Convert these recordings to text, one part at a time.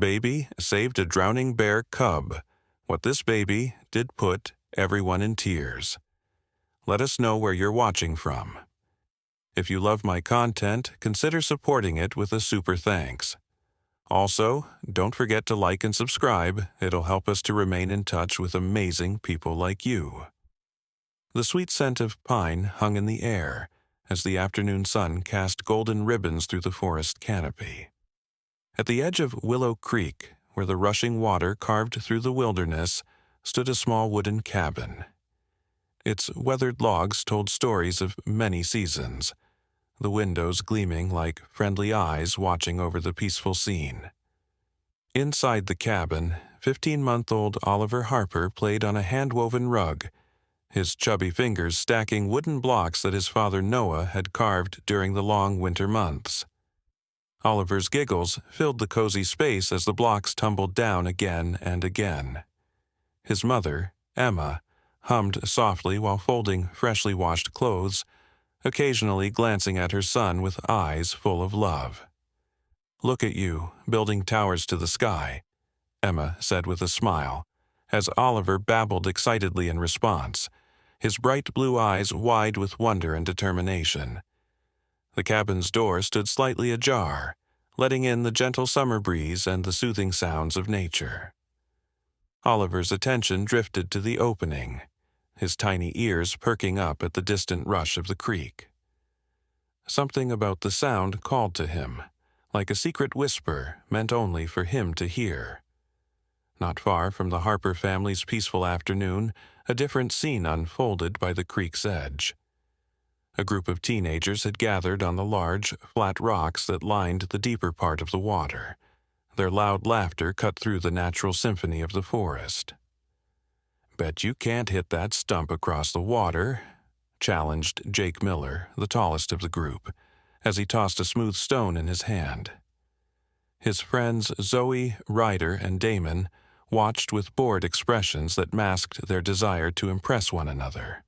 Baby saved a drowning bear cub. What this baby did put everyone in tears. Let us know where you're watching from. If you love my content, consider supporting it with a super thanks. Also, don't forget to like and subscribe. It'll help us to remain in touch with amazing people like you. The sweet scent of pine hung in the air as the afternoon sun cast golden ribbons through the forest canopy. At the edge of Willow Creek, where the rushing water carved through the wilderness, stood a small wooden cabin. Its weathered logs told stories of many seasons, the windows gleaming like friendly eyes watching over the peaceful scene. Inside the cabin, 15-month-old Oliver Harper played on a hand-woven rug, his chubby fingers stacking wooden blocks that his father Noah had carved during the long winter months. Oliver's giggles filled the cozy space as the blocks tumbled down again and again. His mother, Emma, hummed softly while folding freshly washed clothes, occasionally glancing at her son with eyes full of love. "Look at you, building towers to the sky," Emma said with a smile, as Oliver babbled excitedly in response, his bright blue eyes wide with wonder and determination. The cabin's door stood slightly ajar, letting in the gentle summer breeze and the soothing sounds of nature. Oliver's attention drifted to the opening, his tiny ears perking up at the distant rush of the creek. Something about the sound called to him, like a secret whisper meant only for him to hear. Not far from the Harper family's peaceful afternoon, a different scene unfolded by the creek's edge. A group of teenagers had gathered on the large, flat rocks that lined the deeper part of the water. Their loud laughter cut through the natural symphony of the forest. "Bet you can't hit that stump across the water," challenged Jake Miller, the tallest of the group, as he tossed a smooth stone in his hand. His friends Zoe, Ryder, and Damon watched with bored expressions that masked their desire to impress one another.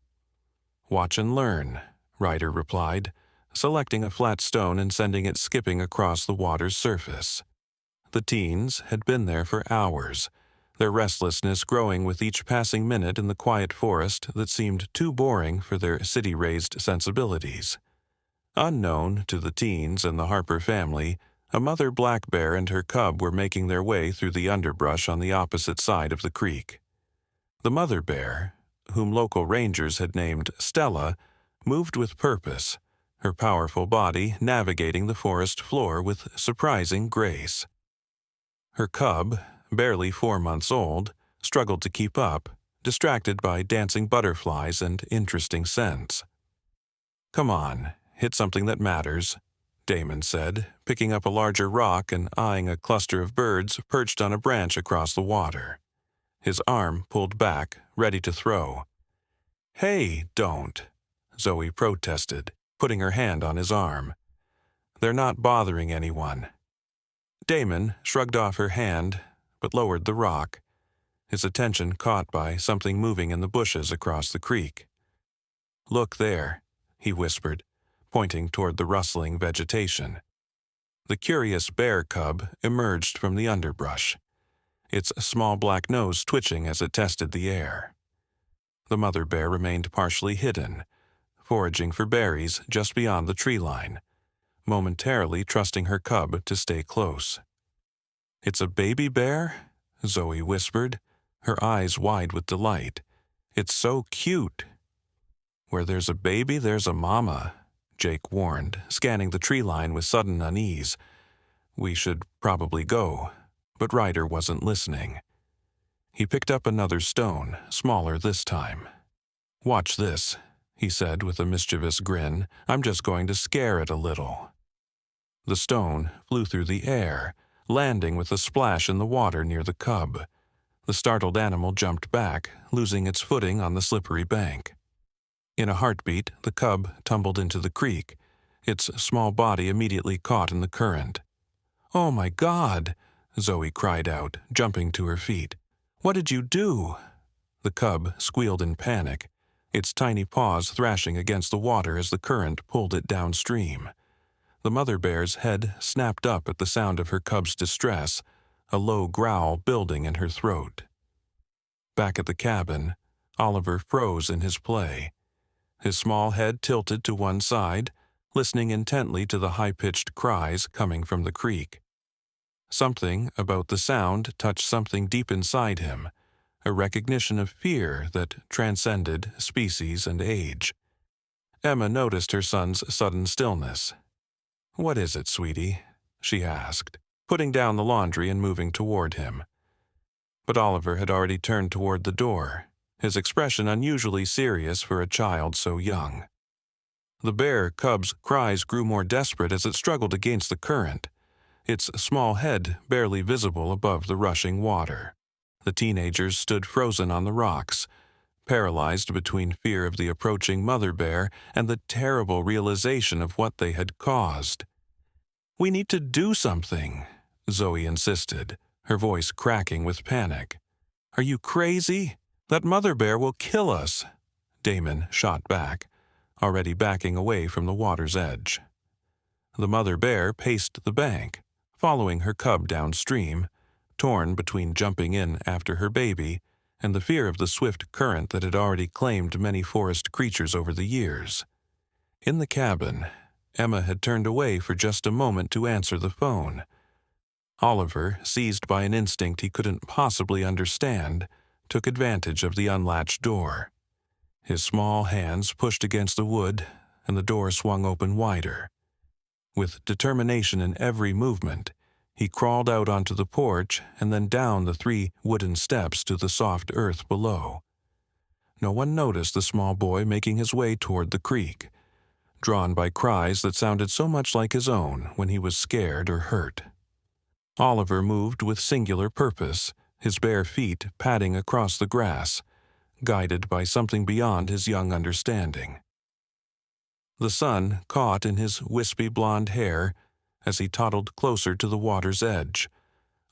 "Watch and learn," Ryder replied, selecting a flat stone and sending it skipping across the water's surface. The teens had been there for hours, their restlessness growing with each passing minute in the quiet forest that seemed too boring for their city-raised sensibilities. Unknown to the teens and the Harper family, a mother black bear and her cub were making their way through the underbrush on the opposite side of the creek. The mother bear, whom local rangers had named Stella, moved with purpose, her powerful body navigating the forest floor with surprising grace. Her cub, barely 4 months old, struggled to keep up, distracted by dancing butterflies and interesting scents. "Come on, hit something that matters," Damon said, picking up a larger rock and eyeing a cluster of birds perched on a branch across the water. His arm pulled back, ready to throw. "Hey, don't," Zoe protested, putting her hand on his arm. "They're not bothering anyone." Damon shrugged off her hand, but lowered the rock, his attention caught by something moving in the bushes across the creek. "Look there," he whispered, pointing toward the rustling vegetation. The curious bear cub emerged from the underbrush, its small black nose twitching as it tested the air. The mother bear remained partially hidden, foraging for berries just beyond the tree line, momentarily trusting her cub to stay close. "It's a baby bear?" Zoe whispered, her eyes wide with delight. "It's so cute." "Where there's a baby, there's a mama," Jake warned, scanning the tree line with sudden unease. "We should probably go," but Ryder wasn't listening. He picked up another stone, smaller this time. "Watch this," he said with a mischievous grin. "I'm just going to scare it a little." The stone flew through the air, landing with a splash in the water near the cub. The startled animal jumped back, losing its footing on the slippery bank. In a heartbeat, the cub tumbled into the creek, its small body immediately caught in the current. "Oh my God!" Zoe cried out, jumping to her feet. "What did you do?" The cub squealed in panic, its tiny paws thrashing against the water as the current pulled it downstream. The mother bear's head snapped up at the sound of her cub's distress, a low growl building in her throat. Back at the cabin, Oliver froze in his play, his small head tilted to one side, listening intently to the high-pitched cries coming from the creek. Something about the sound touched something deep inside him, a recognition of fear that transcended species and age. Emma noticed her son's sudden stillness. "What is it, sweetie?" she asked, putting down the laundry and moving toward him. But Oliver had already turned toward the door, his expression unusually serious for a child so young. The bear cub's cries grew more desperate as it struggled against the current, its small head barely visible above the rushing water. The teenagers stood frozen on the rocks, paralyzed between fear of the approaching mother bear and the terrible realization of what they had caused. "We need to do something," Zoe insisted, her voice cracking with panic. "Are you crazy? That mother bear will kill us," Damon shot back, already backing away from the water's edge. The mother bear paced the bank, following her cub downstream, torn between jumping in after her baby and the fear of the swift current that had already claimed many forest creatures over the years. In the cabin, Emma had turned away for just a moment to answer the phone. Oliver, seized by an instinct he couldn't possibly understand, took advantage of the unlatched door. His small hands pushed against the wood, and the door swung open wider. With determination in every movement, he crawled out onto the porch and then down the 3 wooden steps to the soft earth below. No one noticed the small boy making his way toward the creek, drawn by cries that sounded so much like his own when he was scared or hurt. Oliver moved with singular purpose, his bare feet padding across the grass, guided by something beyond his young understanding. The sun caught in his wispy blonde hair as he toddled closer to the water's edge,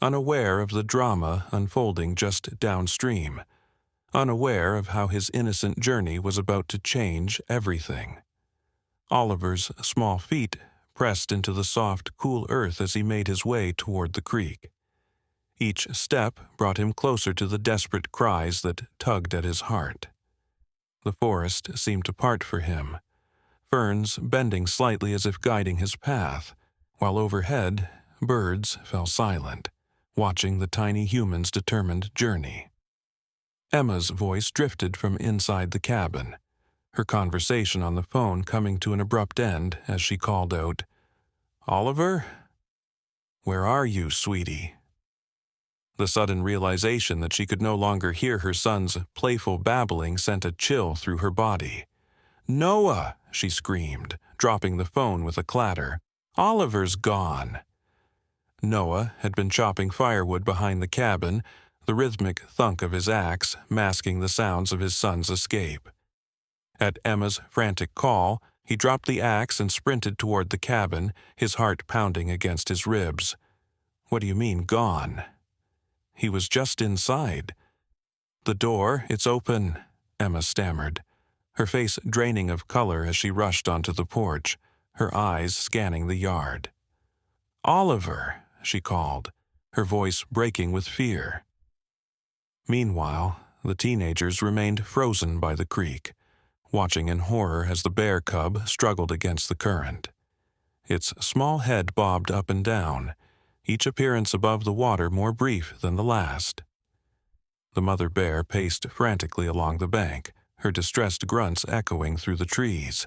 unaware of the drama unfolding just downstream, unaware of how his innocent journey was about to change everything. Oliver's small feet pressed into the soft, cool earth as he made his way toward the creek. Each step brought him closer to the desperate cries that tugged at his heart. The forest seemed to part for him, ferns bending slightly as if guiding his path, while overhead, birds fell silent, watching the tiny human's determined journey. Emma's voice drifted from inside the cabin, her conversation on the phone coming to an abrupt end as she called out, "Oliver? Where are you, sweetie?" The sudden realization that she could no longer hear her son's playful babbling sent a chill through her body. "Noah!" she screamed, dropping the phone with a clatter. "Oliver's gone." Noah had been chopping firewood behind the cabin, the rhythmic thunk of his axe masking the sounds of his son's escape. At Emma's frantic call, he dropped the axe and sprinted toward the cabin, his heart pounding against his ribs. "What do you mean, gone?" "He was just inside." "The door, it's open," Emma stammered, her face draining of color as she rushed onto the porch, her eyes scanning the yard. "Oliver," she called, her voice breaking with fear. Meanwhile, the teenagers remained frozen by the creek, watching in horror as the bear cub struggled against the current. Its small head bobbed up and down, each appearance above the water more brief than the last. The mother bear paced frantically along the bank, her distressed grunts echoing through the trees.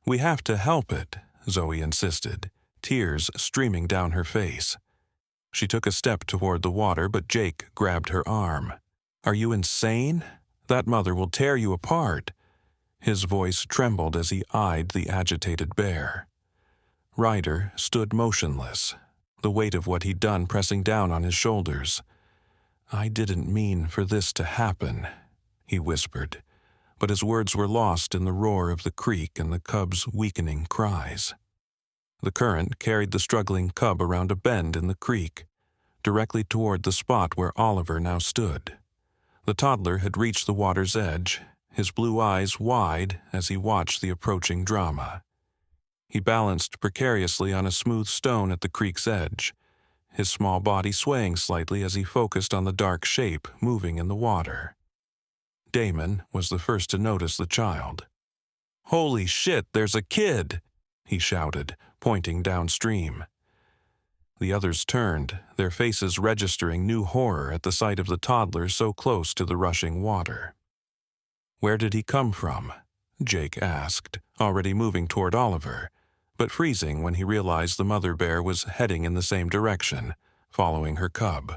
"We have to help it," Zoe insisted, tears streaming down her face. She took a step toward the water, but Jake grabbed her arm. "Are you insane? That mother will tear you apart." His voice trembled as he eyed the agitated bear. Ryder stood motionless, the weight of what he'd done pressing down on his shoulders. "I didn't mean for this to happen," he whispered, but his words were lost in the roar of the creek and the cub's weakening cries. The current carried the struggling cub around a bend in the creek, directly toward the spot where Oliver now stood. The toddler had reached the water's edge, his blue eyes wide as he watched the approaching drama. He balanced precariously on a smooth stone at the creek's edge, his small body swaying slightly as he focused on the dark shape moving in the water. Damon was the first to notice the child. "Holy shit, there's a kid!" he shouted, pointing downstream. The others turned, their faces registering new horror at the sight of the toddler so close to the rushing water. "Where did he come from?" Jake asked, already moving toward Oliver, but freezing when he realized the mother bear was heading in the same direction, following her cub.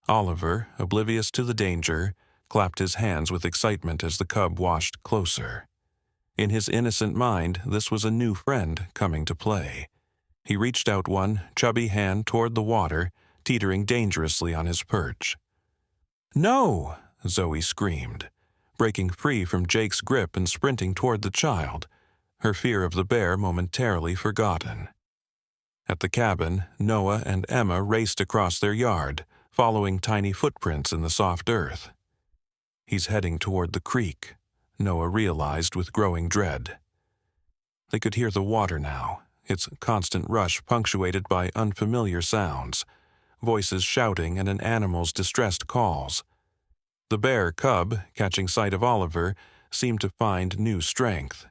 Oliver, oblivious to the danger, clapped his hands with excitement as the cub washed closer. In his innocent mind, this was a new friend coming to play. He reached out one chubby hand toward the water, teetering dangerously on his perch. "No!" Zoe screamed, breaking free from Jake's grip and sprinting toward the child, her fear of the bear momentarily forgotten. At the cabin, Noah and Emma raced across their yard, following tiny footprints in the soft earth. "He's heading toward the creek," Noah realized with growing dread. They could hear the water now, its constant rush punctuated by unfamiliar sounds, voices shouting and an animal's distressed calls. The bear cub, catching sight of Oliver, seemed to find new strength.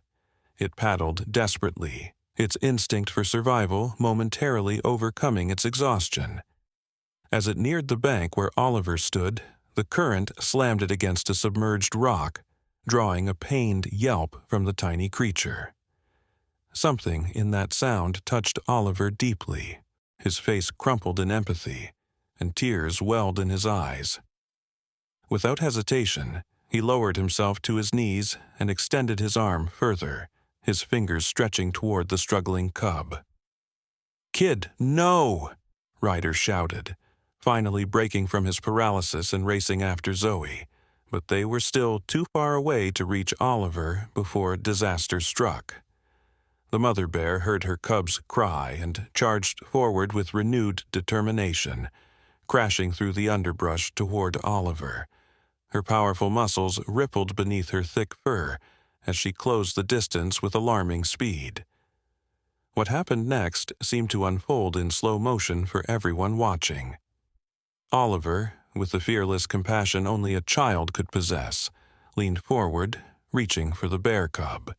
It paddled desperately, its instinct for survival momentarily overcoming its exhaustion. As it neared the bank where Oliver stood, the current slammed it against a submerged rock, drawing a pained yelp from the tiny creature. Something in that sound touched Oliver deeply. His face crumpled in empathy, and tears welled in his eyes. Without hesitation, he lowered himself to his knees and extended his arm further, his fingers stretching toward the struggling cub. "Kid, no!" Ryder shouted, finally breaking from his paralysis and racing after Zoe, but they were still too far away to reach Oliver before disaster struck. The mother bear heard her cub's cry and charged forward with renewed determination, crashing through the underbrush toward Oliver. Her powerful muscles rippled beneath her thick fur as she closed the distance with alarming speed. What happened next seemed to unfold in slow motion for everyone watching. Oliver, with the fearless compassion only a child could possess, leaned forward, reaching for the bear cub.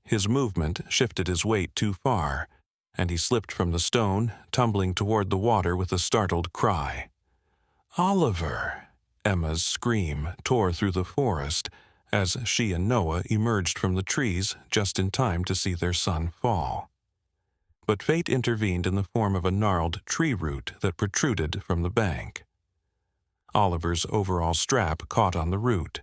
His movement shifted his weight too far, and he slipped from the stone, tumbling toward the water with a startled cry. "Oliver!" Emma's scream tore through the forest as she and Noah emerged from the trees just in time to see their son fall. But fate intervened in the form of a gnarled tree root that protruded from the bank. Oliver's overall strap caught on the root,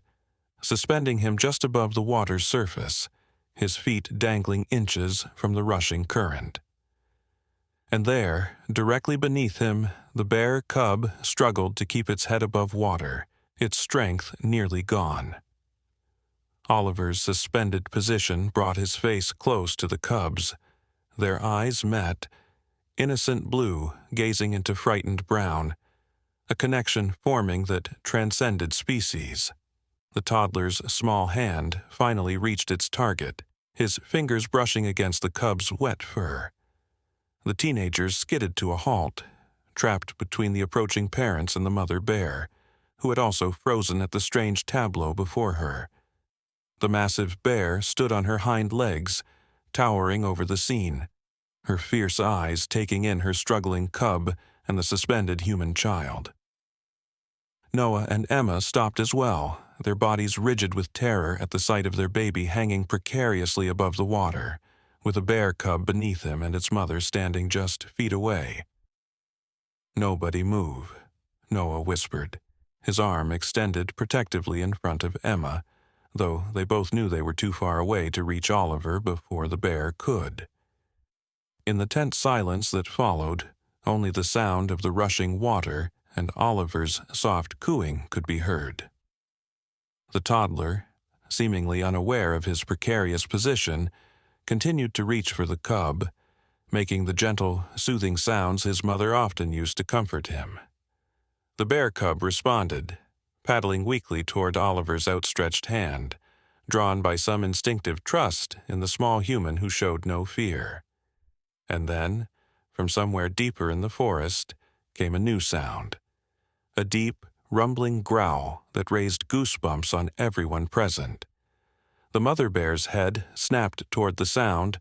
suspending him just above the water's surface, his feet dangling inches from the rushing current. And there, directly beneath him, the bear cub struggled to keep its head above water, its strength nearly gone. Oliver's suspended position brought his face close to the cub's. Their eyes met, innocent blue gazing into frightened brown, a connection forming that transcended species. The toddler's small hand finally reached its target, his fingers brushing against the cub's wet fur. The teenagers skidded to a halt, trapped between the approaching parents and the mother bear, who had also frozen at the strange tableau before her. The massive bear stood on her hind legs, towering over the scene, her fierce eyes taking in her struggling cub and the suspended human child. Noah and Emma stopped as well, their bodies rigid with terror at the sight of their baby hanging precariously above the water, with a bear cub beneath him and its mother standing just feet away. "Nobody move," Noah whispered, his arm extended protectively in front of Emma, though they both knew they were too far away to reach Oliver before the bear could. In the tense silence that followed, only the sound of the rushing water and Oliver's soft cooing could be heard. The toddler, seemingly unaware of his precarious position, continued to reach for the cub, making the gentle, soothing sounds his mother often used to comfort him. The bear cub responded, paddling weakly toward Oliver's outstretched hand, drawn by some instinctive trust in the small human who showed no fear. And then, from somewhere deeper in the forest came a new sound, a deep, rumbling growl that raised goosebumps on everyone present. The mother bear's head snapped toward the sound,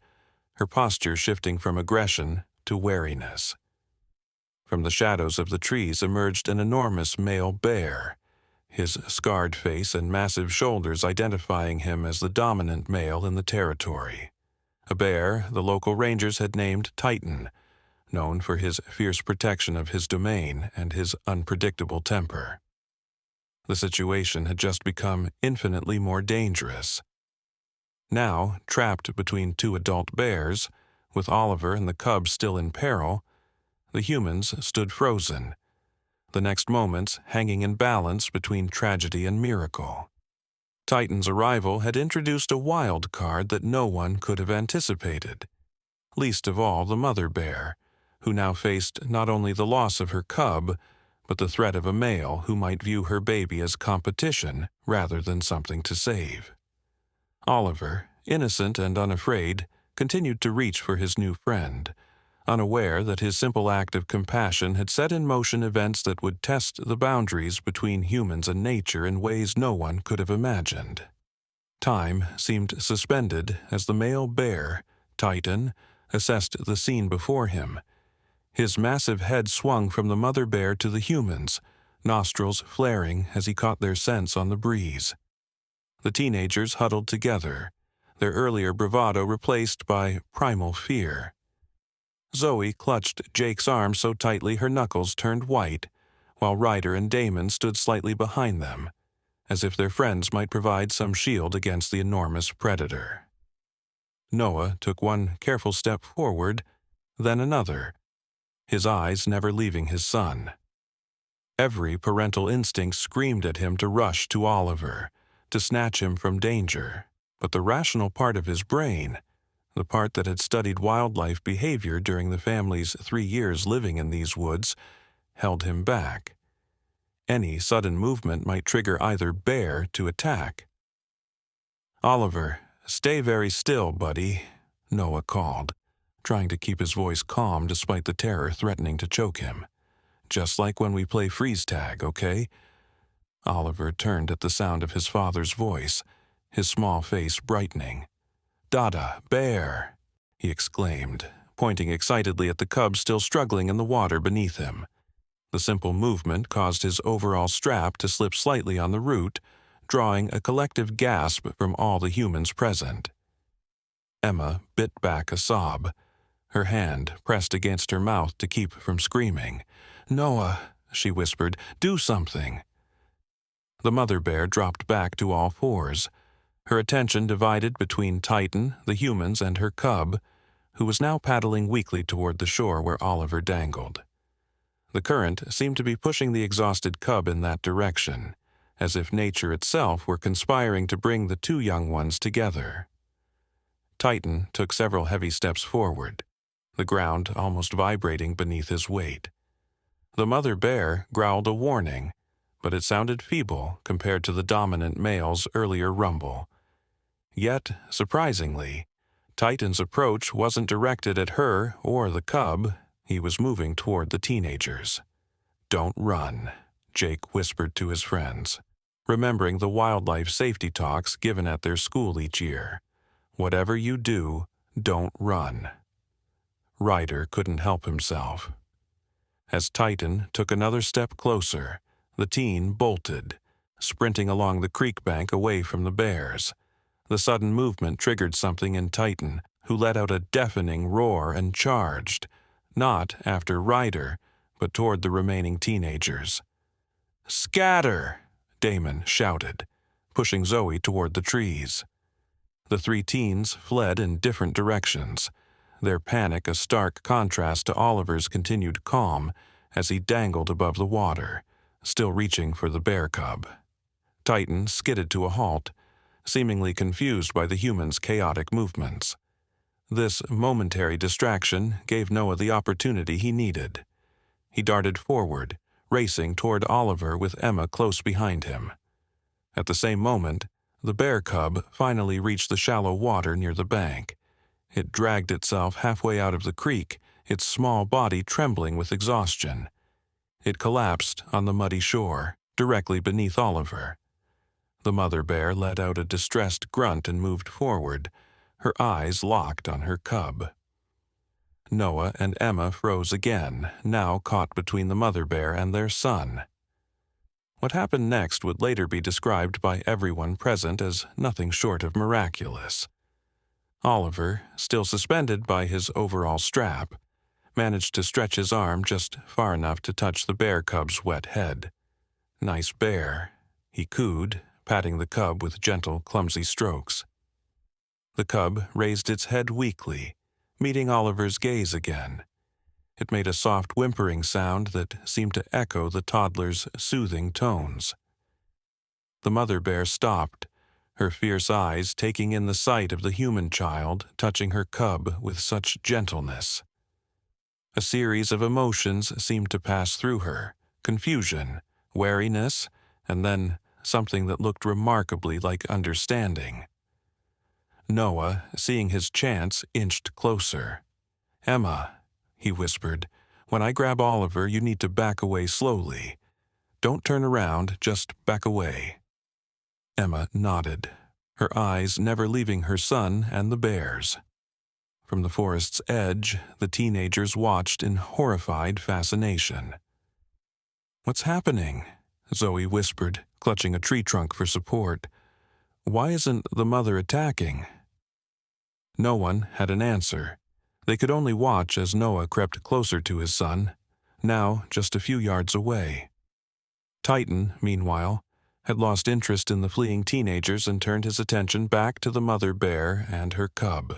her posture shifting from aggression to wariness. From the shadows of the trees emerged an enormous male bear, his scarred face and massive shoulders identifying him as the dominant male in the territory. A bear the local rangers had named Titan, known for his fierce protection of his domain and his unpredictable temper. The situation had just become infinitely more dangerous. Now, trapped between two adult bears, with Oliver and the cub still in peril, the humans stood frozen, the next moments hanging in balance between tragedy and miracle. Titan's arrival had introduced a wild card that no one could have anticipated, least of all the mother bear, who now faced not only the loss of her cub, but the threat of a male who might view her baby as competition rather than something to save. Oliver, innocent and unafraid, continued to reach for his new friend, unaware that his simple act of compassion had set in motion events that would test the boundaries between humans and nature in ways no one could have imagined. Time seemed suspended as the male bear, Titan, assessed the scene before him. His massive head swung from the mother bear to the humans, nostrils flaring as he caught their scents on the breeze. The teenagers huddled together, their earlier bravado replaced by primal fear. Zoe clutched Jake's arm so tightly her knuckles turned white, while Ryder and Damon stood slightly behind them, as if their friends might provide some shield against the enormous predator. Noah took one careful step forward, then another, his eyes never leaving his son. Every parental instinct screamed at him to rush to Oliver, to snatch him from danger, but the rational part of his brain, the part that had studied wildlife behavior during the family's 3 years living in these woods, held him back. Any sudden movement might trigger either bear to attack. "Oliver, stay very still, buddy," Noah called, trying to keep his voice calm despite the terror threatening to choke him. "Just like when we play freeze tag, okay?" Oliver turned at the sound of his father's voice, his small face brightening. "Dada, bear!" he exclaimed, pointing excitedly at the cub still struggling in the water beneath him. The simple movement caused his overall strap to slip slightly on the root, drawing a collective gasp from all the humans present. Emma bit back a sob, her hand pressed against her mouth to keep from screaming. "Noah," she whispered, "do something." The mother bear dropped back to all fours, her attention divided between Titan, the humans, and her cub, who was now paddling weakly toward the shore where Oliver dangled. The current seemed to be pushing the exhausted cub in that direction, as if nature itself were conspiring to bring the two young ones together. Titan took several heavy steps forward, the ground almost vibrating beneath his weight. The mother bear growled a warning, but it sounded feeble compared to the dominant male's earlier rumble. Yet, surprisingly, Titan's approach wasn't directed at her or the cub. He was moving toward the teenagers. "Don't run," Jake whispered to his friends, remembering the wildlife safety talks given at their school each year. "Whatever you do, don't run." Ryder couldn't help himself. As Titan took another step closer, the teen bolted, sprinting along the creek bank away from the bears. The sudden movement triggered something in Titan, who let out a deafening roar and charged, not after Ryder, but toward the remaining teenagers. "Scatter!" Damon shouted, pushing Zoe toward the trees. The 3 teens fled in different directions, their panic a stark contrast to Oliver's continued calm as he dangled above the water, still reaching for the bear cub. Titan skidded to a halt, seemingly confused by the humans' chaotic movements. This momentary distraction gave Noah the opportunity he needed. He darted forward, racing toward Oliver with Emma close behind him. At the same moment, the bear cub finally reached the shallow water near the bank. It dragged itself halfway out of the creek, its small body trembling with exhaustion. It collapsed on the muddy shore, directly beneath Oliver. The mother bear let out a distressed grunt and moved forward, her eyes locked on her cub. Noah and Emma froze again, now caught between the mother bear and their son. What happened next would later be described by everyone present as nothing short of miraculous. Oliver, still suspended by his overall strap, managed to stretch his arm just far enough to touch the bear cub's wet head. "Nice bear," he cooed, patting the cub with gentle, clumsy strokes. The cub raised its head weakly, meeting Oliver's gaze again. It made a soft whimpering sound that seemed to echo the toddler's soothing tones. The mother bear stopped, her fierce eyes taking in the sight of the human child touching her cub with such gentleness. A series of emotions seemed to pass through her: confusion, wariness, and then something that looked remarkably like understanding. Noah, seeing his chance, inched closer. "Emma," he whispered, "when I grab Oliver, you need to back away slowly. Don't turn around, just back away." Emma nodded, her eyes never leaving her son and the bears. From the forest's edge, the teenagers watched in horrified fascination. "What's happening?" Zoe whispered, clutching a tree trunk for support. "Why isn't the mother attacking?" No one had an answer. They could only watch as Noah crept closer to his son, now just a few yards away. Titan, meanwhile, had lost interest in the fleeing teenagers and turned his attention back to the mother bear and her cub.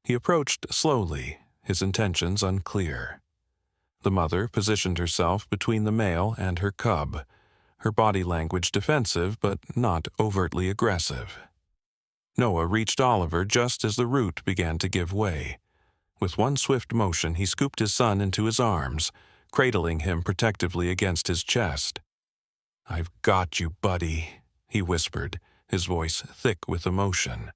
He approached slowly, his intentions unclear. The mother positioned herself between the male and her cub, her body language defensive but not overtly aggressive. Noah reached Oliver just as the root began to give way. With one swift motion, he scooped his son into his arms, cradling him protectively against his chest. "I've got you, buddy," he whispered, his voice thick with emotion.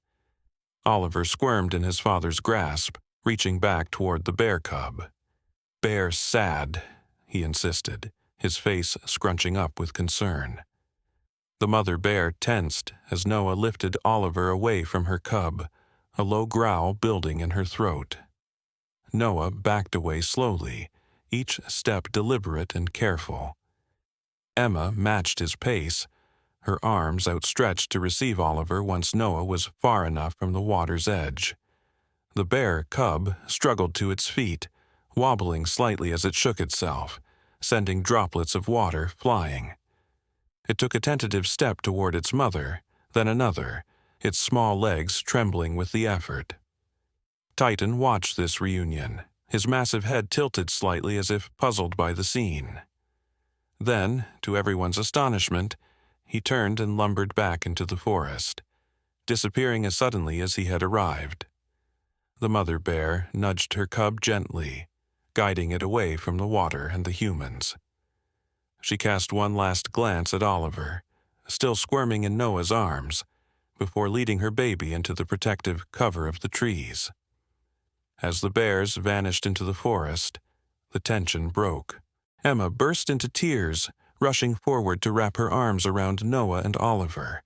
Oliver squirmed in his father's grasp, reaching back toward the bear cub. "Bear sad," he insisted, his face scrunching up with concern. The mother bear tensed as Noah lifted Oliver away from her cub, a low growl building in her throat. Noah backed away slowly, each step deliberate and careful. Emma matched his pace, her arms outstretched to receive Oliver once Noah was far enough from the water's edge. The bear cub struggled to its feet, wobbling slightly as it shook itself, sending droplets of water flying. It took a tentative step toward its mother, then another, its small legs trembling with the effort. Titan watched this reunion, his massive head tilted slightly as if puzzled by the scene. Then, to everyone's astonishment, he turned and lumbered back into the forest, disappearing as suddenly as he had arrived. The mother bear nudged her cub gently, guiding it away from the water and the humans. She cast one last glance at Oliver, still squirming in Noah's arms, before leading her baby into the protective cover of the trees. As the bears vanished into the forest, the tension broke. Emma burst into tears, rushing forward to wrap her arms around Noah and Oliver.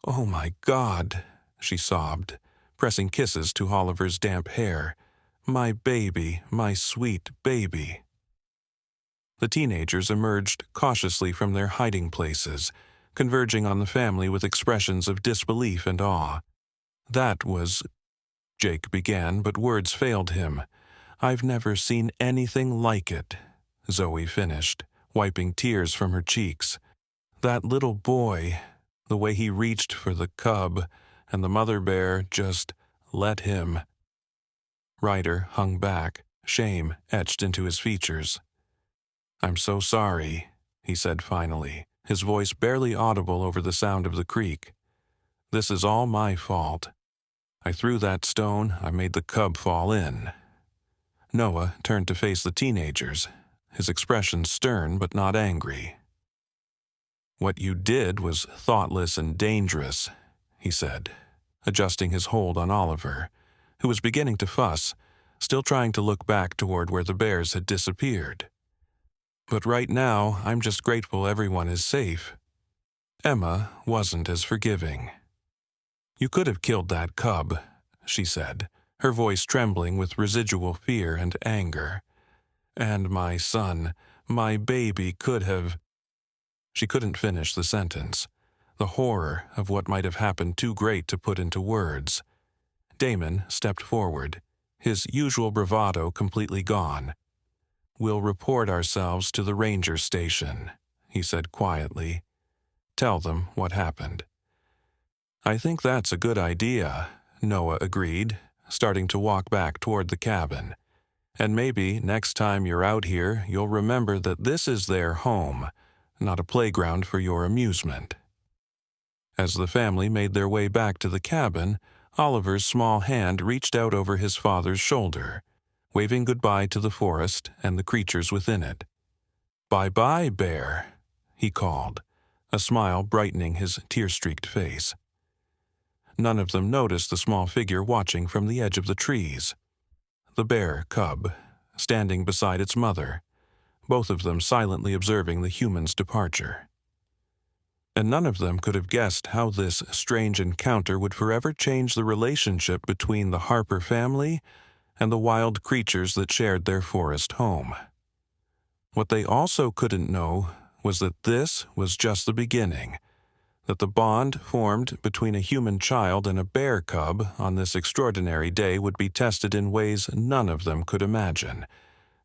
"Oh my God," she sobbed, pressing kisses to Oliver's damp hair. "My baby, my sweet baby." The teenagers emerged cautiously from their hiding places, converging on the family with expressions of disbelief and awe. "That was—" Jake began, but words failed him. "I've never seen anything like it," Zoe finished, wiping tears from her cheeks. "That little boy, the way he reached for the cub, and the mother bear just let him." Ryder hung back, shame etched into his features. "I'm so sorry," he said finally, his voice barely audible over the sound of the creek. "This is all my fault. I threw that stone, I made the cub fall in." Noah turned to face the teenagers, his expression stern but not angry. "What you did was thoughtless and dangerous," he said, adjusting his hold on Oliver, who was beginning to fuss, still trying to look back toward where the bears had disappeared. "But right now, I'm just grateful everyone is safe." Emma wasn't as forgiving. "You could have killed that cub," she said, her voice trembling with residual fear and anger. "And my son, my baby could have—" She couldn't finish the sentence. The horror of what might have happened too great to put into words. Damon stepped forward, his usual bravado completely gone. "We'll report ourselves to the ranger station," he said quietly. "Tell them what happened." "I think that's a good idea," Noah agreed, starting to walk back toward the cabin. "And maybe next time you're out here, you'll remember that this is their home, not a playground for your amusement." As the family made their way back to the cabin, Oliver's small hand reached out over his father's shoulder, waving goodbye to the forest and the creatures within it. "Bye-bye, bear," he called, a smile brightening his tear-streaked face. None of them noticed the small figure watching from the edge of the trees. The bear cub, standing beside its mother, both of them silently observing the human's departure. And none of them could have guessed how this strange encounter would forever change the relationship between the Harper family and the wild creatures that shared their forest home. What they also couldn't know was that this was just the beginning, that the bond formed between a human child and a bear cub on this extraordinary day would be tested in ways none of them could imagine,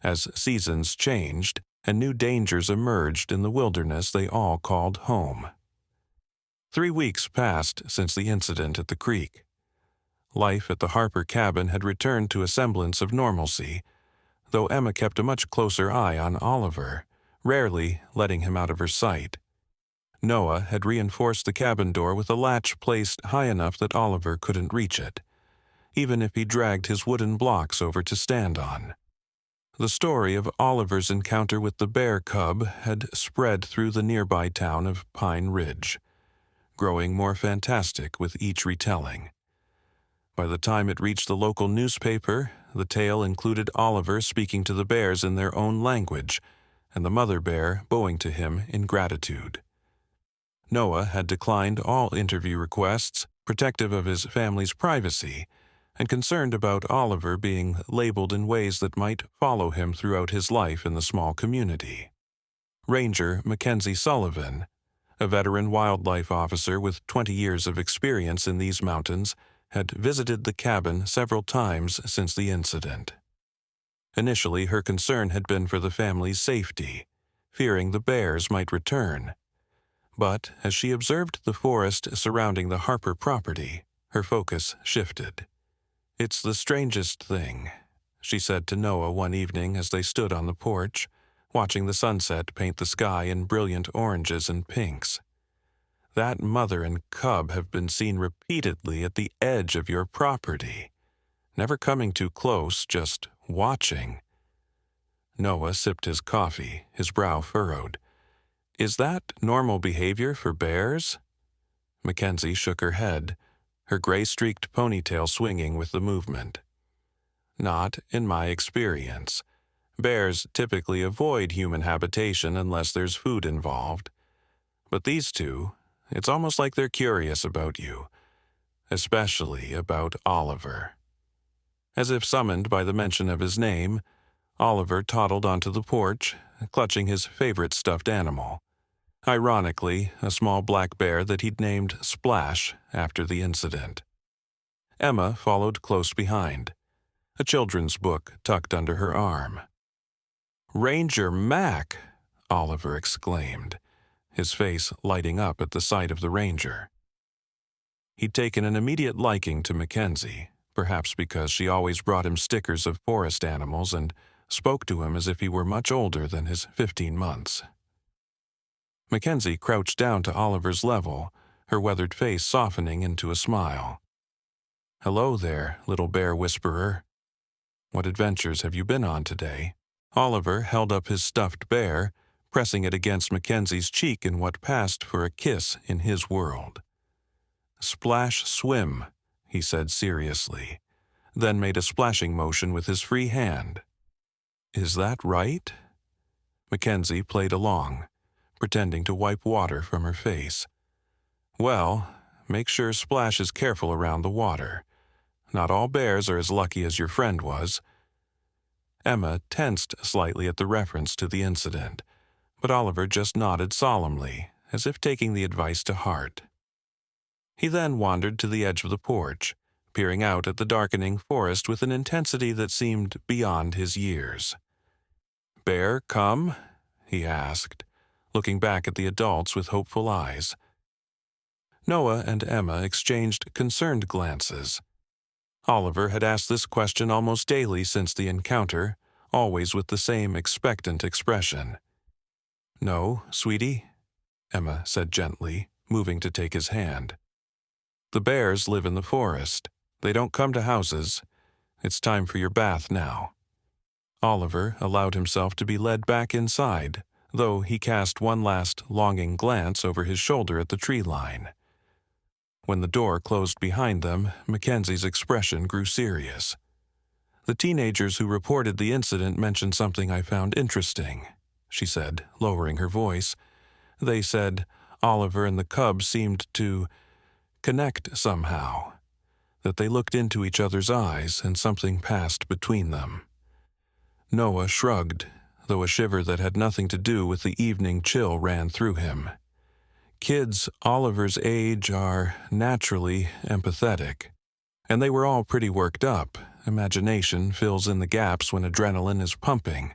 as seasons changed and new dangers emerged in the wilderness they all called home. 3 weeks passed since the incident at the creek. Life at the Harper cabin had returned to a semblance of normalcy, though Emma kept a much closer eye on Oliver, rarely letting him out of her sight. Noah had reinforced the cabin door with a latch placed high enough that Oliver couldn't reach it, even if he dragged his wooden blocks over to stand on. The story of Oliver's encounter with the bear cub had spread through the nearby town of Pine Ridge, growing more fantastic with each retelling. By the time it reached the local newspaper, the tale included Oliver speaking to the bears in their own language, and the mother bear bowing to him in gratitude. Noah had declined all interview requests, protective of his family's privacy, and concerned about Oliver being labeled in ways that might follow him throughout his life in the small community. Ranger Mackenzie Sullivan, a veteran wildlife officer with 20 years of experience in these mountains, had visited the cabin several times since the incident. Initially, her concern had been for the family's safety, fearing the bears might return. But as she observed the forest surrounding the Harper property, her focus shifted. "It's the strangest thing," she said to Noah one evening as they stood on the porch, watching the sunset paint the sky in brilliant oranges and pinks. "That mother and cub have been seen repeatedly at the edge of your property, never coming too close, just watching." Noah sipped his coffee, his brow furrowed. "Is that normal behavior for bears?" Mackenzie shook her head, her gray-streaked ponytail swinging with the movement. "Not in my experience. Bears typically avoid human habitation unless there's food involved. But these two, it's almost like they're curious about you, especially about Oliver." As if summoned by the mention of his name, Oliver toddled onto the porch, clutching his favorite stuffed animal. Ironically, a small black bear that he'd named Splash after the incident. Emma followed close behind, a children's book tucked under her arm. "Ranger Mac!" Oliver exclaimed, his face lighting up at the sight of the ranger. He'd taken an immediate liking to Mackenzie, perhaps because she always brought him stickers of forest animals and spoke to him as if he were much older than his 15 months. Mackenzie crouched down to Oliver's level, her weathered face softening into a smile. "Hello there, little bear whisperer. What adventures have you been on today?" Oliver held up his stuffed bear, pressing it against Mackenzie's cheek in what passed for a kiss in his world. "Splash swim," he said seriously. then made a splashing motion with his free hand. "Is that right?" Mackenzie played along, pretending to wipe water from her face. "Well, make sure Splash is careful around the water. Not all bears are as lucky as your friend was." Emma tensed slightly at the reference to the incident, but Oliver just nodded solemnly, as if taking the advice to heart. He then wandered to the edge of the porch, peering out at the darkening forest with an intensity that seemed beyond his years. "Bear, come?" he asked, looking back at the adults with hopeful eyes. Noah and Emma exchanged concerned glances. Oliver had asked this question almost daily since the encounter, always with the same expectant expression. "No, sweetie," Emma said gently, moving to take his hand. "The bears live in the forest. They don't come to houses. It's time for your bath now." Oliver allowed himself to be led back inside, though he cast one last longing glance over his shoulder at the tree line. When the door closed behind them, Mackenzie's expression grew serious. "The teenagers who reported the incident mentioned something I found interesting," she said, lowering her voice. "They said Oliver and the cub seemed to connect somehow, that they looked into each other's eyes and something passed between them." Noah shrugged, though a shiver that had nothing to do with the evening chill ran through him. Kids Oliver's age are naturally empathetic, and they were all pretty worked up. Imagination fills in the gaps when adrenaline is pumping.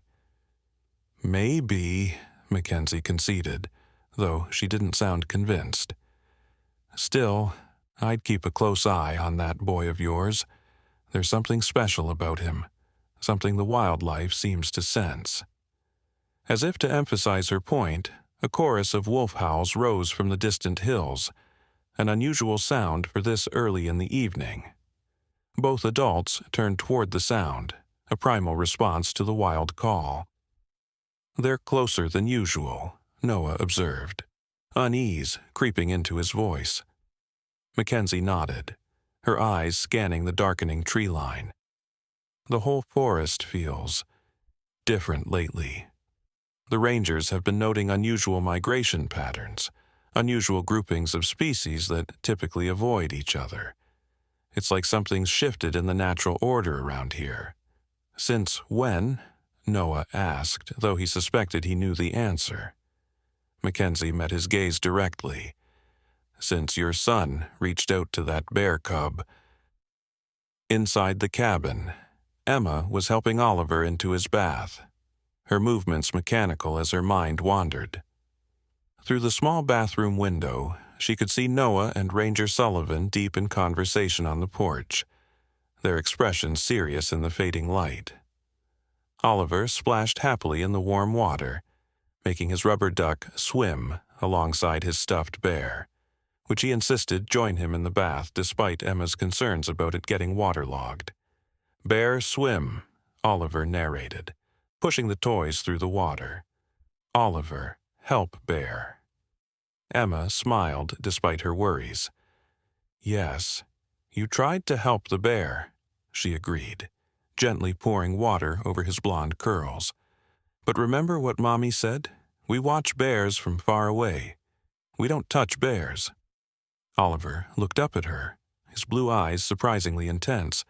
"Maybe," Mackenzie conceded, though she didn't sound convinced. "Still, I'd keep a close eye on that boy of yours. There's something special about him, something the wildlife seems to sense." As if to emphasize her point, a chorus of wolf howls rose from the distant hills, an unusual sound for this early in the evening. Both adults turned toward the sound, a primal response to the wild call. "They're closer than usual," Noah observed, unease creeping into his voice. Mackenzie nodded, her eyes scanning the darkening tree line. "The whole forest feels different lately. The rangers have been noting unusual migration patterns, unusual groupings of species that typically avoid each other. It's like something's shifted in the natural order around here." "Since when?" Noah asked, though he suspected he knew the answer. Mackenzie met his gaze directly. "Since your son reached out to that bear cub." Inside the cabin, Emma was helping Oliver into his bath, her movements mechanical as her mind wandered. Through the small bathroom window, she could see Noah and Ranger Sullivan deep in conversation on the porch, their expressions serious in the fading light. Oliver splashed happily in the warm water, making his rubber duck swim alongside his stuffed bear, which he insisted join him in the bath despite Emma's concerns about it getting waterlogged. "Bear, swim," Oliver narrated, pushing the toys through the water. "Oliver, help Bear." Emma smiled despite her worries. "Yes, you tried to help the bear," she agreed, gently pouring water over his blonde curls. "But remember what Mommy said? We watch bears from far away. We don't touch bears." Oliver looked up at her, his blue eyes surprisingly intense.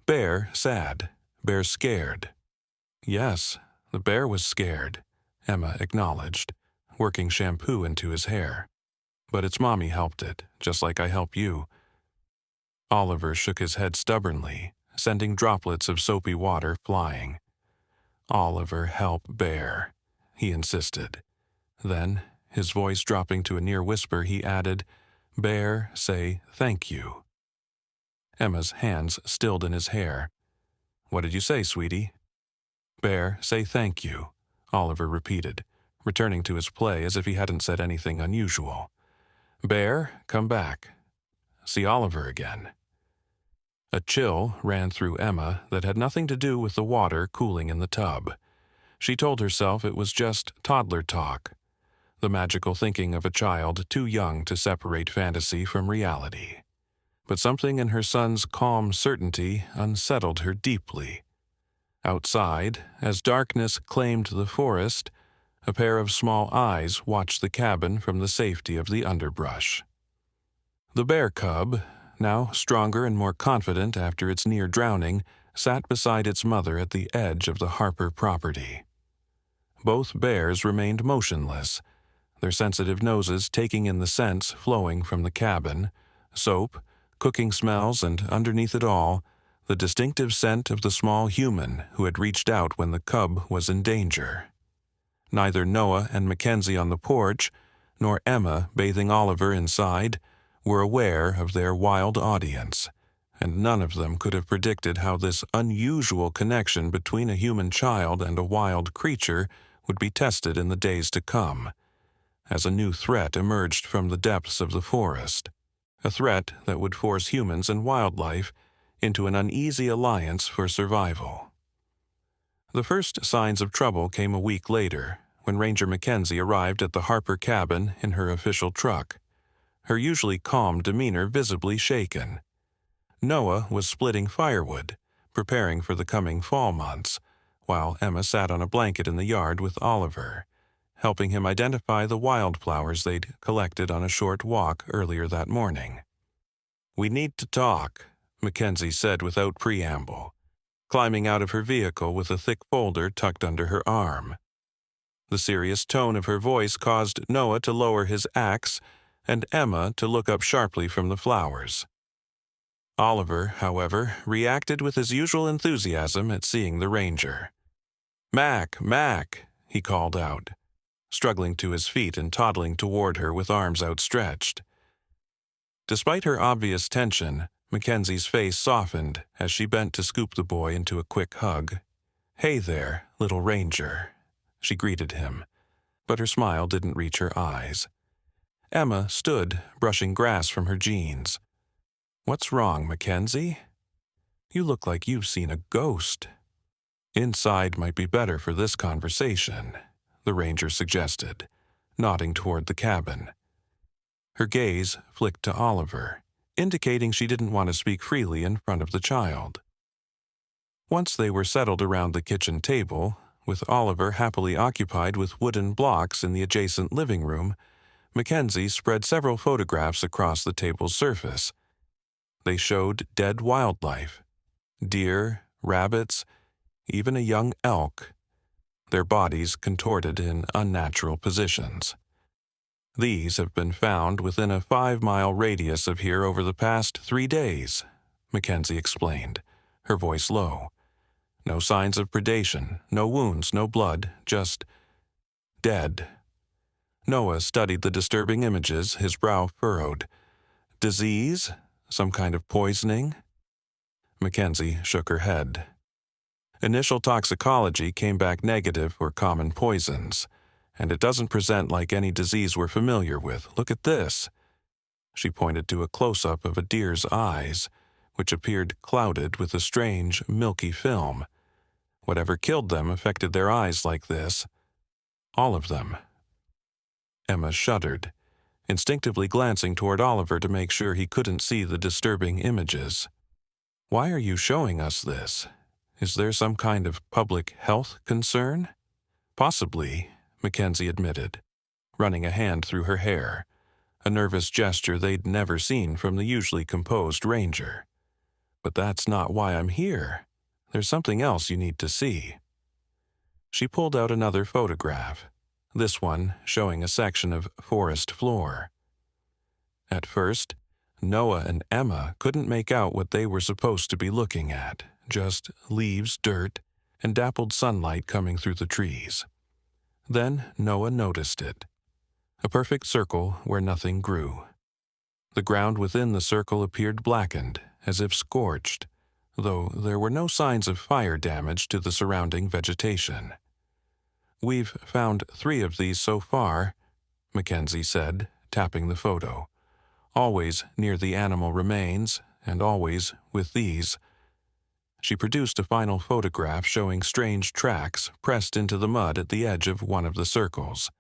"Bear sad, bear scared." "Yes, the bear was scared," Emma acknowledged, working shampoo into his hair. "But its mommy helped it, just like I help you." Oliver shook his head stubbornly, sending droplets of soapy water flying. "Oliver, help Bear," he insisted. Then, his voice dropping to a near whisper, he added, "Bear, say thank you." Emma's hands stilled in his hair. "What did you say, sweetie?" "Bear, say thank you," Oliver repeated, returning to his play as if he hadn't said anything unusual. "Bear, come back. See Oliver again." A chill ran through Emma that had nothing to do with the water cooling in the tub. She told herself it was just toddler talk, the magical thinking of a child too young to separate fantasy from reality. but something in her son's calm certainty unsettled her deeply. Outside, as darkness claimed the forest, a pair of small eyes watched the cabin from the safety of the underbrush. The bear cub, now stronger and more confident after its near drowning, sat beside its mother at the edge of the Harper property. Both bears remained motionless, their sensitive noses taking in the scents flowing from the cabin, soap, cooking smells, and underneath it all, the distinctive scent of the small human who had reached out when the cub was in danger. Neither Noah and Mackenzie on the porch, nor Emma bathing Oliver inside, were aware of their wild audience, and none of them could have predicted how this unusual connection between a human child and a wild creature would be tested in the days to come, as a new threat emerged from the depths of the forest, a threat that would force humans and wildlife into an uneasy alliance for survival. The first signs of trouble came a week later, when Ranger Mackenzie arrived at the Harper cabin in her official truck, her usually calm demeanor visibly shaken. Noah was splitting firewood, preparing for the coming fall months, while Emma sat on a blanket in the yard with Oliver, helping him identify the wildflowers they'd collected on a short walk earlier that morning. "We need to talk," Mackenzie said without preamble, climbing out of her vehicle with a thick folder tucked under her arm. The serious tone of her voice caused Noah to lower his axe and Emma to look up sharply from the flowers. Oliver, however, reacted with his usual enthusiasm at seeing the ranger. "Mac, Mac," he called out, struggling to his feet and toddling toward her with arms outstretched. Despite her obvious tension, Mackenzie's face softened as she bent to scoop the boy into a quick hug. "Hey there, little ranger," she greeted him, but her smile didn't reach her eyes. Emma stood, brushing grass from her jeans. "What's wrong, Mackenzie? You look like you've seen a ghost." "Inside might be better for this conversation," the ranger suggested, nodding toward the cabin. Her gaze flicked to Oliver, indicating she didn't want to speak freely in front of the child. Once they were settled around the kitchen table, with Oliver happily occupied with wooden blocks in the adjacent living room, Mackenzie spread several photographs across the table's surface. They showed dead wildlife, deer, rabbits, even a young elk, their bodies contorted in unnatural positions. "These have been found within a 5-mile radius of here over the past 3 days, Mackenzie explained, her voice low. "No signs of predation, no wounds, no blood, just dead." Noah studied the disturbing images, his brow furrowed. "Disease? Some kind of poisoning?" Mackenzie shook her head. "Initial toxicology came back negative for common poisons, and it doesn't present like any disease we're familiar with. Look at this." She pointed to a close-up of a deer's eyes, which appeared clouded with a strange, milky film. Whatever killed them affected their eyes like this. All of them. Emma shuddered, instinctively glancing toward Oliver to make sure he couldn't see the disturbing images. "Why are you showing us this? Is there some kind of public health concern?" "Possibly," Mackenzie admitted, running a hand through her hair, a nervous gesture they'd never seen from the usually composed ranger. "But that's not why I'm here. There's something else you need to see." She pulled out another photograph, this one showing a section of forest floor. At first, Noah and Emma couldn't make out what they were supposed to be looking at, just leaves, dirt, and dappled sunlight coming through the trees. Then Noah noticed it. A perfect circle where nothing grew. The ground within the circle appeared blackened, as if scorched, though there were no signs of fire damage to the surrounding vegetation. "We've found 3 of these so far," Mackenzie said, tapping the photo. "Always near the animal remains, and always with these." She produced a final photograph showing strange tracks pressed into the mud at the edge of one of the circles.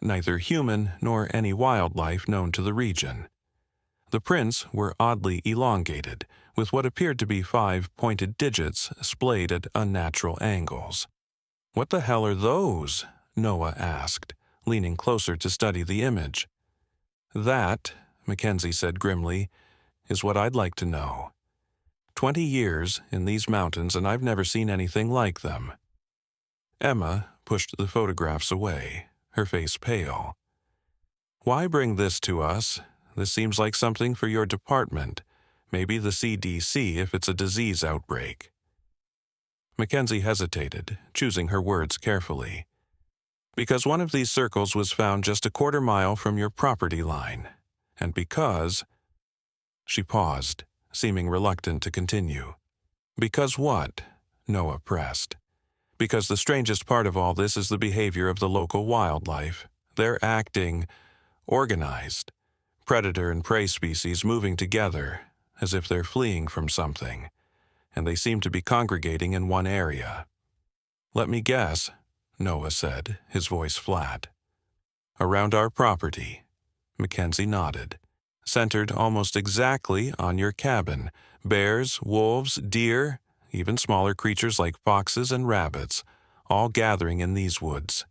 Neither human nor any wildlife known to the region. The prints were oddly elongated, with what appeared to be 5 pointed digits splayed at unnatural angles. "What the hell are those?" Noah asked, leaning closer to study the image. "That," Mackenzie said grimly, "is what I'd like to know. 20 years in these mountains and I've never seen anything like them." Emma pushed the photographs away, her face pale. "Why bring this to us? This seems like something for your department, maybe the CDC if it's a disease outbreak." Mackenzie hesitated, choosing her words carefully. "Because one of these circles was found just a quarter mile from your property line, and because—" She paused, seeming reluctant to continue. "Because what?" Noah pressed. "Because the strangest part of all this is the behavior of the local wildlife. They're acting organized. Predator and prey species moving together, as if they're fleeing from something, and they seem to be congregating in one area." "Let me guess," Noah said, his voice flat. "Around our property." Mackenzie nodded. "Centered almost exactly on your cabin. Bears, wolves, deer, even smaller creatures like foxes and rabbits, all gathering in these woods."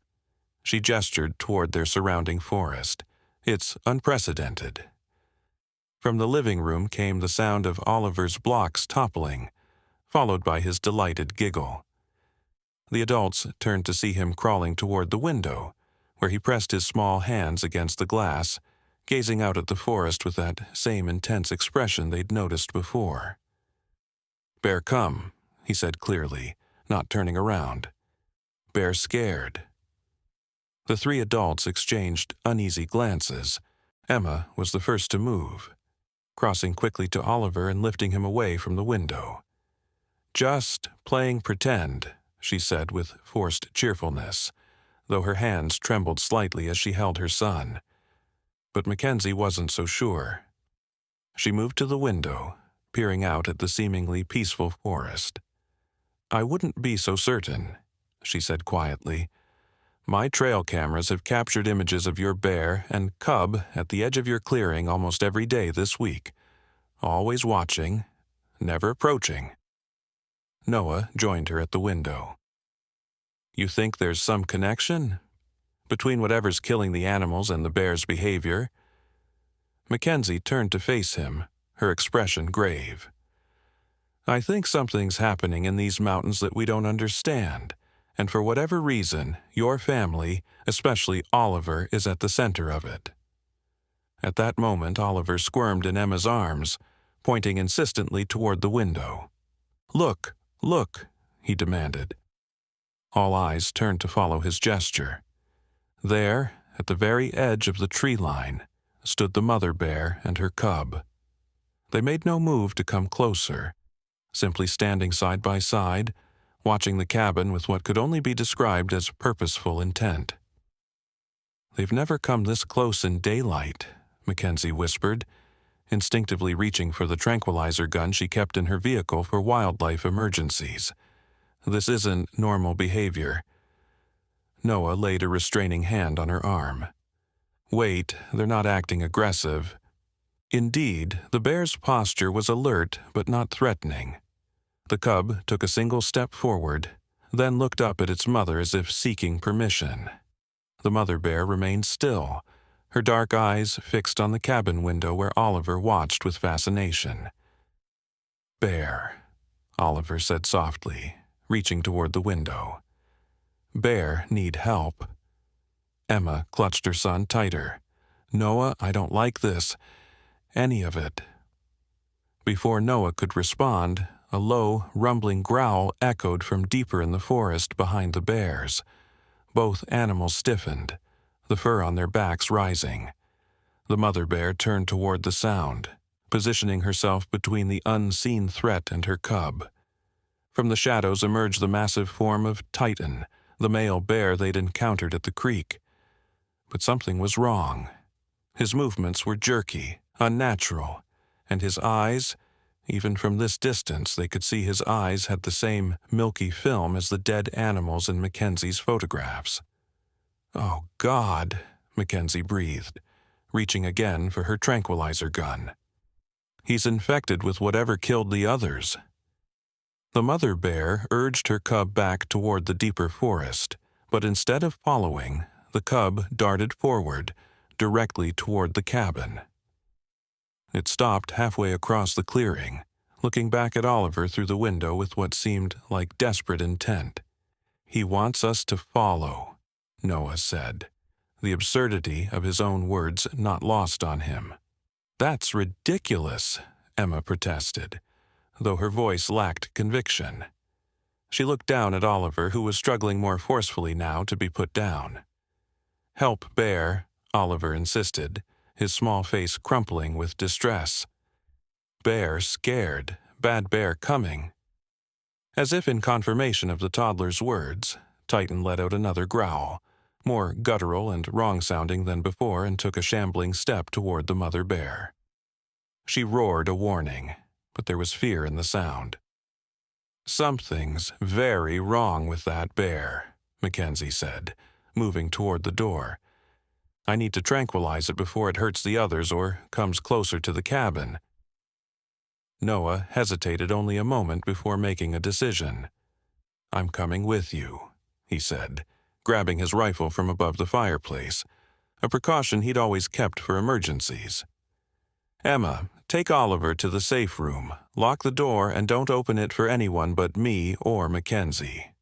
She gestured toward their surrounding forest. "It's unprecedented." From the living room came the sound of Oliver's blocks toppling, followed by his delighted giggle. The adults turned to see him crawling toward the window, where he pressed his small hands against the glass, gazing out at the forest with that same intense expression they'd noticed before. "Bear come," he said clearly, not turning around. "Bear scared." The 3 adults exchanged uneasy glances. Emma was the first to move, crossing quickly to Oliver and lifting him away from the window. "Just playing pretend," she said with forced cheerfulness, though her hands trembled slightly as she held her son. But Mackenzie wasn't so sure. She moved to the window, peering out at the seemingly peaceful forest. "I wouldn't be so certain," she said quietly. "My trail cameras have captured images of your bear and cub at the edge of your clearing almost every day this week. Always watching, never approaching." Noah joined her at the window. "You think there's some connection between whatever's killing the animals and the bear's behavior?" Mackenzie turned to face him, her expression grave. "I think something's happening in these mountains that we don't understand, and for whatever reason, your family, especially Oliver, is at the center of it." At that moment, Oliver squirmed in Emma's arms, pointing insistently toward the window. "Look, look," he demanded. All eyes turned to follow his gesture. There, at the very edge of the tree line, stood the mother bear and her cub. They made no move to come closer, simply standing side by side, watching the cabin with what could only be described as purposeful intent. "They've never come this close in daylight," Mackenzie whispered, instinctively reaching for the tranquilizer gun she kept in her vehicle for wildlife emergencies. "This isn't normal behavior." Noah laid a restraining hand on her arm. "Wait, they're not acting aggressive." Indeed, the bear's posture was alert but not threatening. The cub took a single step forward, then looked up at its mother as if seeking permission. The mother bear remained still, her dark eyes fixed on the cabin window where Oliver watched with fascination. "Bear," Oliver said softly, reaching toward the window. "Bear need help." Emma clutched her son tighter. "Noah, I don't like this. Any of it." Before Noah could respond, a low, rumbling growl echoed from deeper in the forest behind the bears. Both animals stiffened, the fur on their backs rising. The mother bear turned toward the sound, positioning herself between the unseen threat and her cub. From the shadows emerged the massive form of Titan, the male bear they'd encountered at the creek. But something was wrong. His movements were jerky, unnatural, and his eyes, even from this distance they could see his eyes had the same milky film as the dead animals in Mackenzie's photographs. "Oh, God," Mackenzie breathed, reaching again for her tranquilizer gun. He's infected with whatever killed the others. The mother bear urged her cub back toward the deeper forest, but instead of following, the cub darted forward, directly toward the cabin. It stopped halfway across the clearing, looking back at Oliver through the window with what seemed like desperate intent. "He wants us to follow," Noah said, the absurdity of his own words not lost on him. "That's ridiculous," Emma protested, though her voice lacked conviction. She looked down at Oliver, who was struggling more forcefully now to be put down. "Help, Bear," Oliver insisted, his small face crumpling with distress. "Bear scared. Bad bear coming." As if in confirmation of the toddler's words, Titan let out another growl, more guttural and wrong-sounding than before, and took a shambling step toward the mother bear. She roared a warning, but there was fear in the sound. "Something's very wrong with that bear," Mackenzie said, moving toward the door. "I need to tranquilize it before it hurts the others or comes closer to the cabin." Noah hesitated only a moment before making a decision. "I'm coming with you," he said, grabbing his rifle from above the fireplace, a precaution he'd always kept for emergencies. "Emma, take Oliver to the safe room, lock the door, and don't open it for anyone but me or Mackenzie."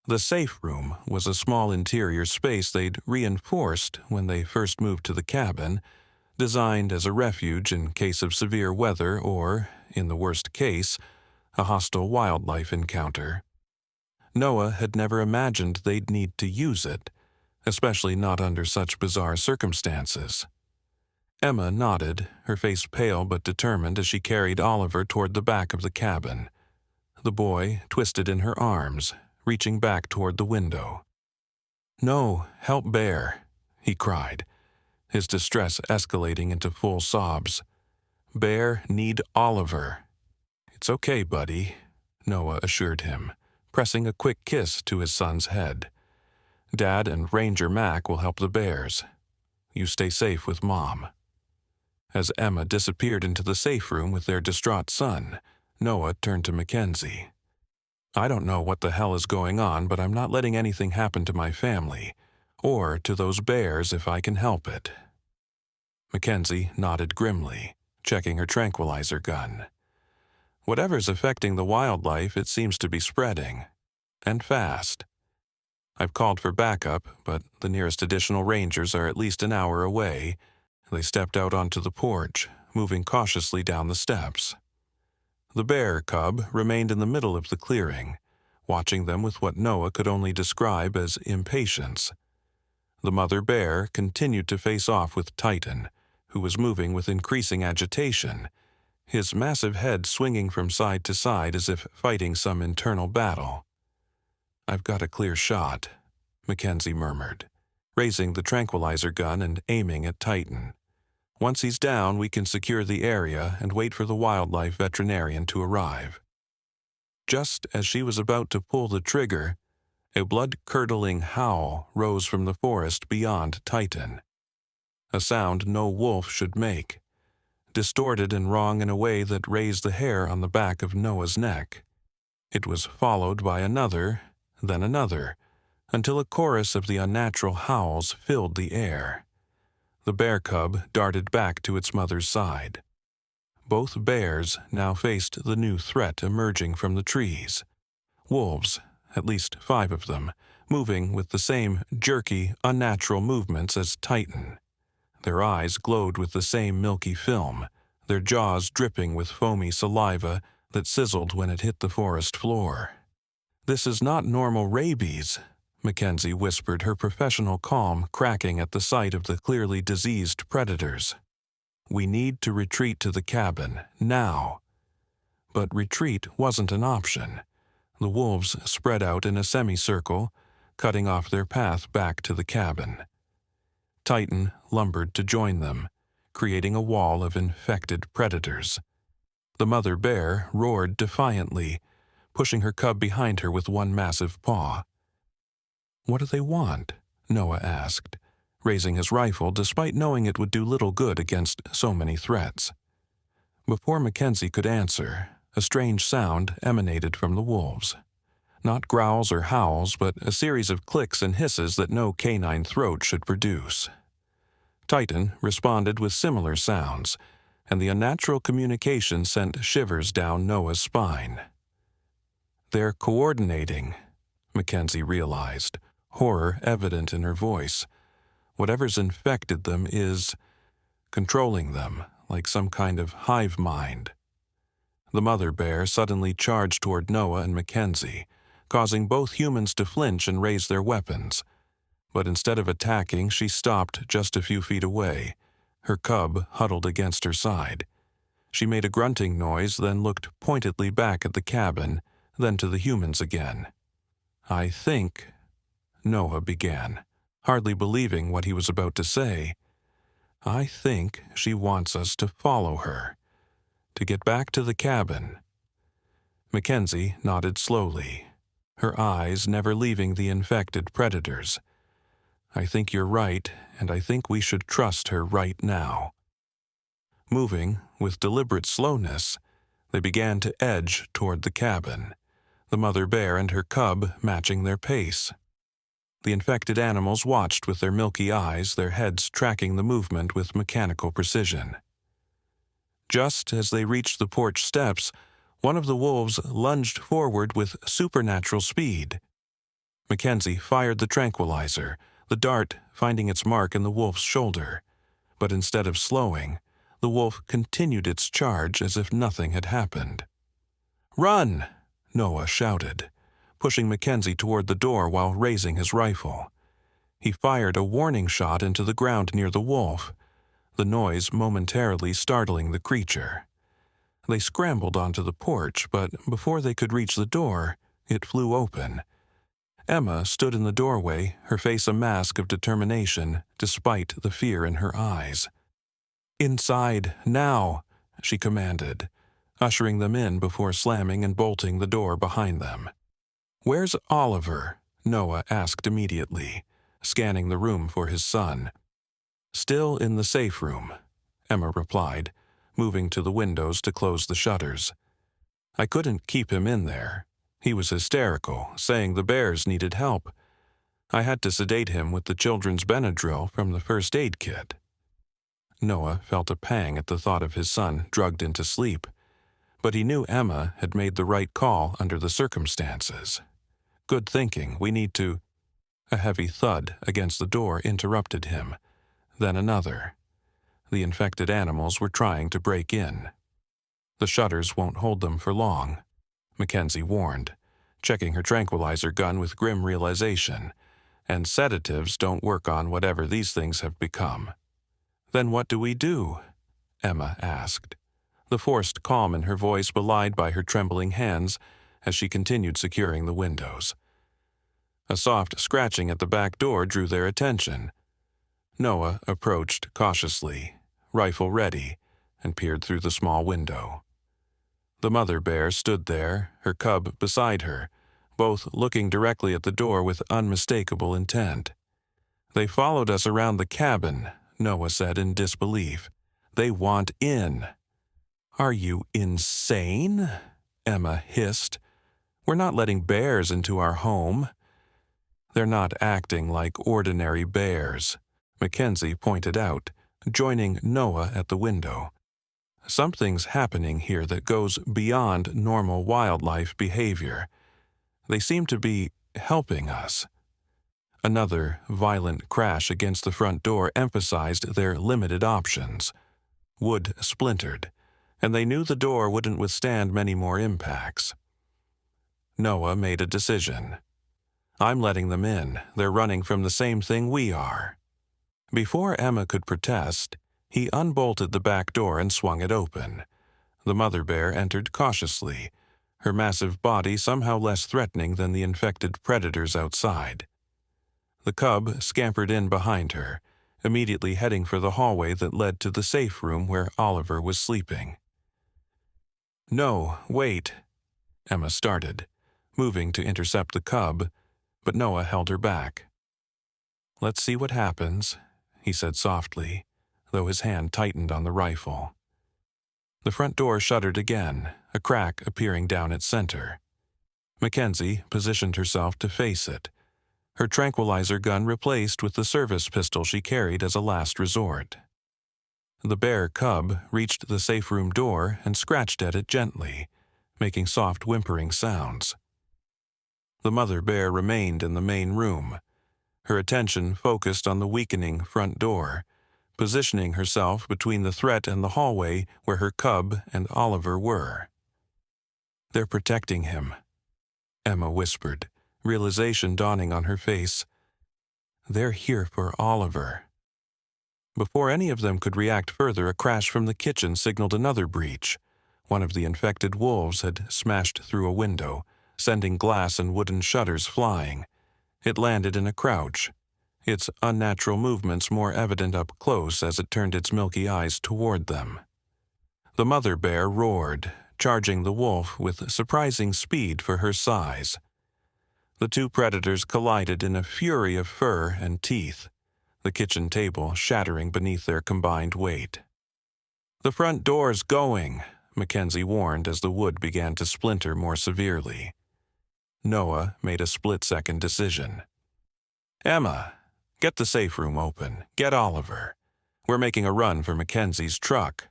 The safe room was a small interior space they'd reinforced when they first moved to the cabin, designed as a refuge in case of severe weather or, in the worst case, a hostile wildlife encounter. Noah had never imagined they'd need to use it, especially not under such bizarre circumstances. Emma nodded, her face pale but determined as she carried Oliver toward the back of the cabin. The boy twisted in her arms, reaching back toward the window. "No, help Bear," he cried, his distress escalating into full sobs. "Bear need Oliver." "It's okay, buddy," Noah assured him, pressing a quick kiss to his son's head. "Dad and Ranger Mac will help the bears. You stay safe with Mom." As Emma disappeared into the safe room with their distraught son, Noah turned to Mackenzie. "I don't know what the hell is going on, but I'm not letting anything happen to my family, or to those bears if I can help it." Mackenzie nodded grimly, checking her tranquilizer gun. "Whatever's affecting the wildlife, it seems to be spreading. And fast. I've called for backup, but the nearest additional rangers are at least an hour away." They stepped out onto the porch, moving cautiously down the steps. The bear cub remained in the middle of the clearing, watching them with what Noah could only describe as impatience. The mother bear continued to face off with Titan, who was moving with increasing agitation, his massive head swinging from side to side as if fighting some internal battle. "I've got a clear shot," Mackenzie murmured, raising the tranquilizer gun and aiming at Titan. "Once he's down, we can secure the area and wait for the wildlife veterinarian to arrive." Just as she was about to pull the trigger, a blood-curdling howl rose from the forest beyond Titan. A sound no wolf should make, distorted and wrong in a way that raised the hair on the back of Noah's neck. It was followed by another, then another, until a chorus of the unnatural howls filled the air. The bear cub darted back to its mother's side. Both bears now faced the new threat emerging from the trees. Wolves, at least 5 of them, moving with the same jerky, unnatural movements as Titan. Their eyes glowed with the same milky film, their jaws dripping with foamy saliva that sizzled when it hit the forest floor. "This is not normal rabies," Mackenzie whispered, her professional calm cracking at the sight of the clearly diseased predators. "We need to retreat to the cabin, now." But retreat wasn't an option. The wolves spread out in a semicircle, cutting off their path back to the cabin. Titan lumbered to join them, creating a wall of infected predators. The mother bear roared defiantly, pushing her cub behind her with one massive paw. "What do they want?" Noah asked, raising his rifle despite knowing it would do little good against so many threats. Before Mackenzie could answer, a strange sound emanated from the wolves. Not growls or howls, but a series of clicks and hisses that no canine throat should produce. Titan responded with similar sounds, and the unnatural communication sent shivers down Noah's spine. "They're coordinating," Mackenzie realized, horror evident in her voice. "Whatever's infected them is controlling them, like some kind of hive mind." The mother bear suddenly charged toward Noah and Mackenzie, causing both humans to flinch and raise their weapons. But instead of attacking, she stopped just a few feet away, her cub huddled against her side. She made a grunting noise, then looked pointedly back at the cabin, then to the humans again. "I think," Noah began, hardly believing what he was about to say. "I think she wants us to follow her, to get back to the cabin." Mackenzie nodded slowly, her eyes never leaving the infected predators. "I think you're right, and I think we should trust her right now." Moving with deliberate slowness, they began to edge toward the cabin, the mother bear and her cub matching their pace. The infected animals watched with their milky eyes, their heads tracking the movement with mechanical precision. Just as they reached the porch steps, one of the wolves lunged forward with supernatural speed. Mackenzie fired the tranquilizer, the dart finding its mark in the wolf's shoulder. But instead of slowing, the wolf continued its charge as if nothing had happened. "Run!" Noah shouted, pushing Mackenzie toward the door while raising his rifle. He fired a warning shot into the ground near the wolf, the noise momentarily startling the creature. They scrambled onto the porch, but before they could reach the door, it flew open. Emma stood in the doorway, her face a mask of determination, despite the fear in her eyes. "Inside, now," she commanded, ushering them in before slamming and bolting the door behind them. "Where's Oliver?" Noah asked immediately, scanning the room for his son. "Still in the safe room," Emma replied, moving to the windows to close the shutters. "I couldn't keep him in there. He was hysterical, saying the bears needed help. I had to sedate him with the children's Benadryl from the first aid kit." Noah felt a pang at the thought of his son drugged into sleep, but he knew Emma had made the right call under the circumstances. "Good thinking, we need to—" A heavy thud against the door interrupted him, then another. The infected animals were trying to break in. "The shutters won't hold them for long," Mackenzie warned, checking her tranquilizer gun with grim realization. "And sedatives don't work on whatever these things have become." "Then what do we do?" Emma asked, the forced calm in her voice belied by her trembling hands as she continued securing the windows. A soft scratching at the back door drew their attention. Noah approached cautiously, rifle ready, and peered through the small window. The mother bear stood there, her cub beside her, both looking directly at the door with unmistakable intent. "They followed us around the cabin," Noah said in disbelief. "They want in." "Are you insane?" Emma hissed. "We're not letting bears into our home." "They're not acting like ordinary bears," Mackenzie pointed out, joining Noah at the window. "Something's happening here that goes beyond normal wildlife behavior. They seem to be helping us." Another violent crash against the front door emphasized their limited options. Wood splintered, and they knew the door wouldn't withstand many more impacts. Noah made a decision. "I'm letting them in. They're running from the same thing we are." Before Emma could protest, he unbolted the back door and swung it open. The mother bear entered cautiously, her massive body somehow less threatening than the infected predators outside. The cub scampered in behind her, immediately heading for the hallway that led to the safe room where Oliver was sleeping. "No, wait," Emma started, moving to intercept the cub, but Noah held her back. "Let's see what happens," he said softly, though his hand tightened on the rifle. The front door shuddered again, a crack appearing down its center. Mackenzie positioned herself to face it, her tranquilizer gun replaced with the service pistol she carried as a last resort. The bear cub reached the safe room door and scratched at it gently, making soft whimpering sounds. The mother bear remained in the main room, her attention focused on the weakening front door, positioning herself between the threat and the hallway where her cub and Oliver were. "They're protecting him," Emma whispered, realization dawning on her face. "They're here for Oliver." Before any of them could react further, a crash from the kitchen signaled another breach. One of the infected wolves had smashed through a window, sending glass and wooden shutters flying. It landed in a crouch, its unnatural movements more evident up close as it turned its milky eyes toward them. The mother bear roared, charging the wolf with surprising speed for her size. The two predators collided in a fury of fur and teeth, the kitchen table shattering beneath their combined weight. "The front door's going," Mackenzie warned as the wood began to splinter more severely. Noah made a split-second decision. "Emma, get the safe room open. Get Oliver. We're making a run for Mackenzie's truck."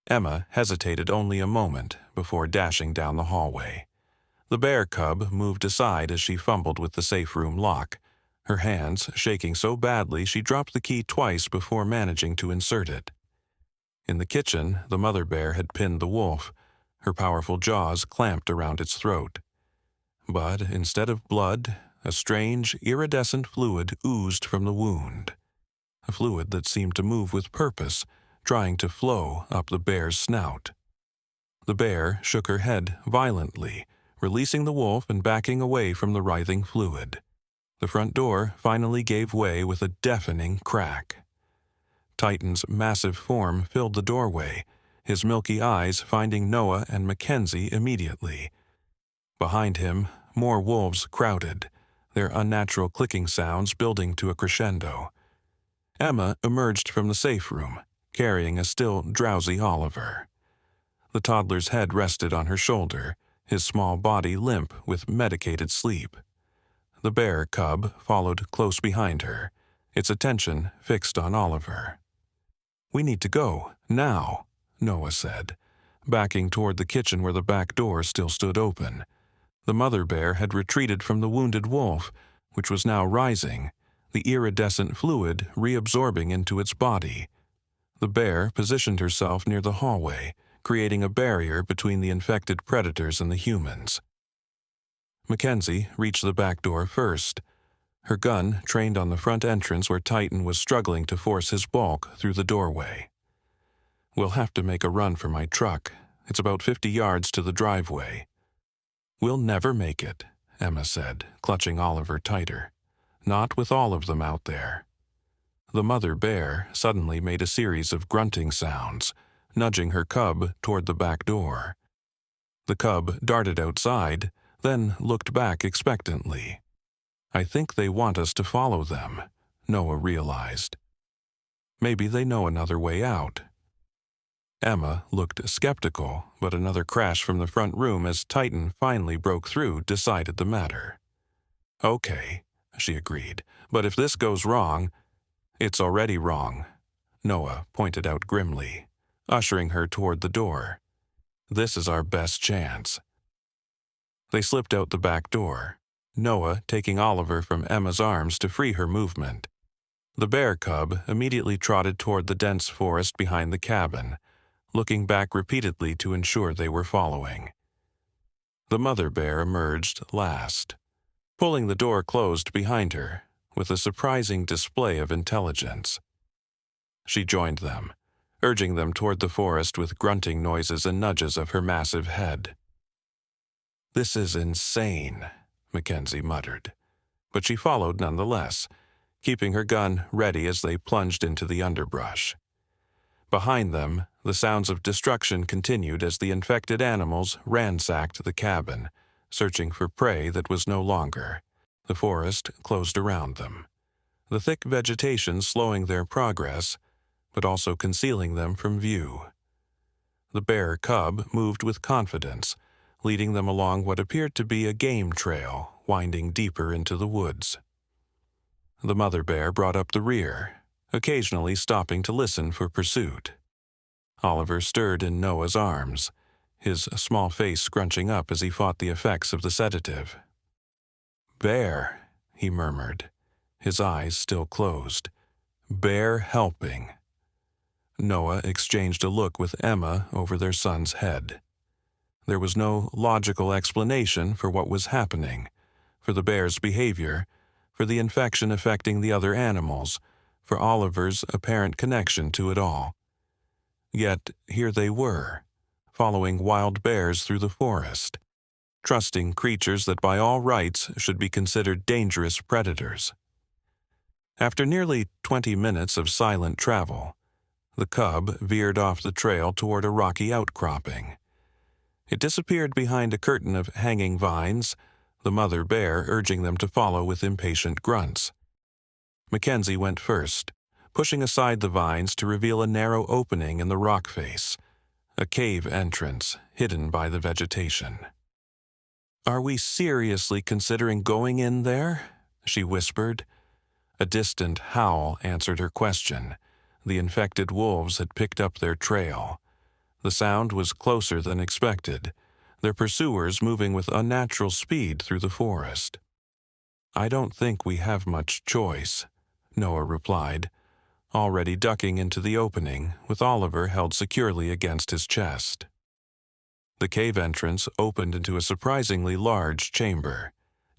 Emma hesitated only a moment before dashing down the hallway. The bear cub moved aside as she fumbled with the safe room lock, her hands shaking so badly she dropped the key twice before managing to insert it. In the kitchen, the mother bear had pinned the wolf, her powerful jaws clamped around its throat. But instead of blood, a strange, iridescent fluid oozed from the wound, a fluid that seemed to move with purpose, trying to flow up the bear's snout. The bear shook her head violently, releasing the wolf and backing away from the writhing fluid. The front door finally gave way with a deafening crack. Titan's massive form filled the doorway, his milky eyes finding Noah and Mackenzie immediately. Behind him, more wolves crowded, their unnatural clicking sounds building to a crescendo. Emma emerged from the safe room, carrying a still drowsy Oliver. The toddler's head rested on her shoulder, his small body limp with medicated sleep. The bear cub followed close behind her, its attention fixed on Oliver. "We need to go, now," Noah said, backing toward the kitchen where the back door still stood open. The mother bear had retreated from the wounded wolf, which was now rising, the iridescent fluid reabsorbing into its body. The bear positioned herself near the hallway, creating a barrier between the infected predators and the humans. Mackenzie reached the back door first, her gun trained on the front entrance where Titan was struggling to force his bulk through the doorway. "We'll have to make a run for my truck. It's about 50 yards to the driveway." "We'll never make it," Emma said, clutching Oliver tighter. "Not with all of them out there." The mother bear suddenly made a series of grunting sounds, nudging her cub toward the back door. The cub darted outside, then looked back expectantly. "I think they want us to follow them," Noah realized. "Maybe they know another way out." Emma looked skeptical, but another crash from the front room as Titan finally broke through decided the matter. "Okay," she agreed, "but if this goes wrong—" "It's already wrong," Noah pointed out grimly, ushering her toward the door. "This is our best chance." They slipped out the back door, Noah taking Oliver from Emma's arms to free her movement. The bear cub immediately trotted toward the dense forest behind the cabin, looking back repeatedly to ensure they were following. The mother bear emerged last, pulling the door closed behind her with a surprising display of intelligence. She joined them, urging them toward the forest with grunting noises and nudges of her massive head. "This is insane," Mackenzie muttered, but she followed nonetheless, keeping her gun ready as they plunged into the underbrush. Behind them, the sounds of destruction continued as the infected animals ransacked the cabin, searching for prey that was no longer. The forest closed around them, the thick vegetation slowing their progress, but also concealing them from view. The bear cub moved with confidence, leading them along what appeared to be a game trail winding deeper into the woods. The mother bear brought up the rear, occasionally stopping to listen for pursuit. Oliver stirred in Noah's arms, his small face scrunching up as he fought the effects of the sedative. "Bear," he murmured, his eyes still closed. "Bear helping." Noah exchanged a look with Emma over their son's head. There was no logical explanation for what was happening, for the bear's behavior, for the infection affecting the other animals, for Oliver's apparent connection to it all. Yet here they were, following wild bears through the forest, trusting creatures that by all rights should be considered dangerous predators. After nearly 20 minutes of silent travel, the cub veered off the trail toward a rocky outcropping. It disappeared behind a curtain of hanging vines, the mother bear urging them to follow with impatient grunts. Mackenzie went first, pushing aside the vines to reveal a narrow opening in the rock face, a cave entrance hidden by the vegetation. "Are we seriously considering going in there?" she whispered. A distant howl answered her question. The infected wolves had picked up their trail. The sound was closer than expected, their pursuers moving with unnatural speed through the forest. "I don't think we have much choice," Noah replied, already ducking into the opening, with Oliver held securely against his chest. The cave entrance opened into a surprisingly large chamber,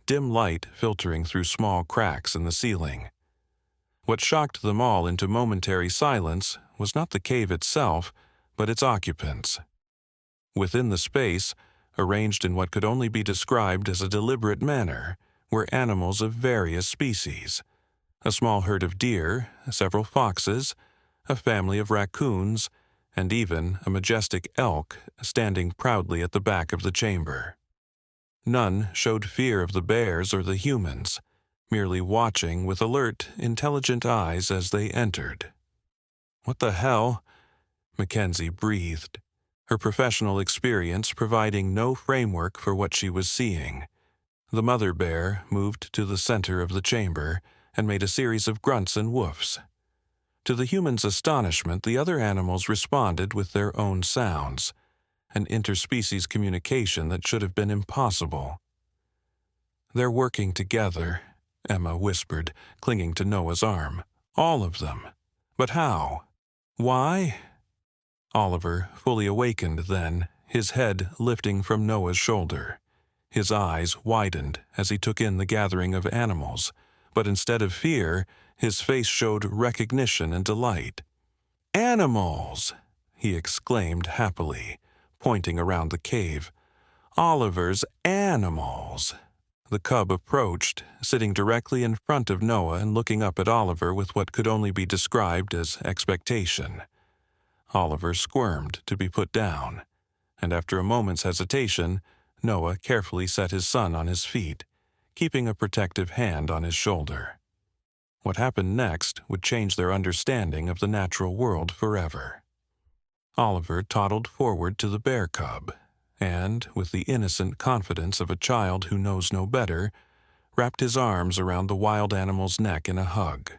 dim light filtering through small cracks in the ceiling. What shocked them all into momentary silence was not the cave itself, but its occupants. Within the space, arranged in what could only be described as a deliberate manner, were animals of various species. A small herd of deer, several foxes, a family of raccoons, and even a majestic elk standing proudly at the back of the chamber. None showed fear of the bears or the humans, merely watching with alert, intelligent eyes as they entered. "What the hell?" Mackenzie breathed, her professional experience providing no framework for what she was seeing. The mother bear moved to the center of the chamber and made a series of grunts and woofs. To the humans' astonishment, the other animals responded with their own sounds, an interspecies communication that should have been impossible. "They're working together," Emma whispered, clinging to Noah's arm. "All of them. But how? Why?" Oliver fully awakened then, his head lifting from Noah's shoulder. His eyes widened as he took in the gathering of animals, but instead of fear, his face showed recognition and delight. "Animals!" he exclaimed happily, pointing around the cave. "Oliver's animals!" The cub approached, sitting directly in front of Noah and looking up at Oliver with what could only be described as expectation. Oliver squirmed to be put down, and after a moment's hesitation, Noah carefully set his son on his feet, keeping a protective hand on his shoulder. What happened next would change their understanding of the natural world forever. Oliver toddled forward to the bear cub, and, with the innocent confidence of a child who knows no better, wrapped his arms around the wild animal's neck in a hug.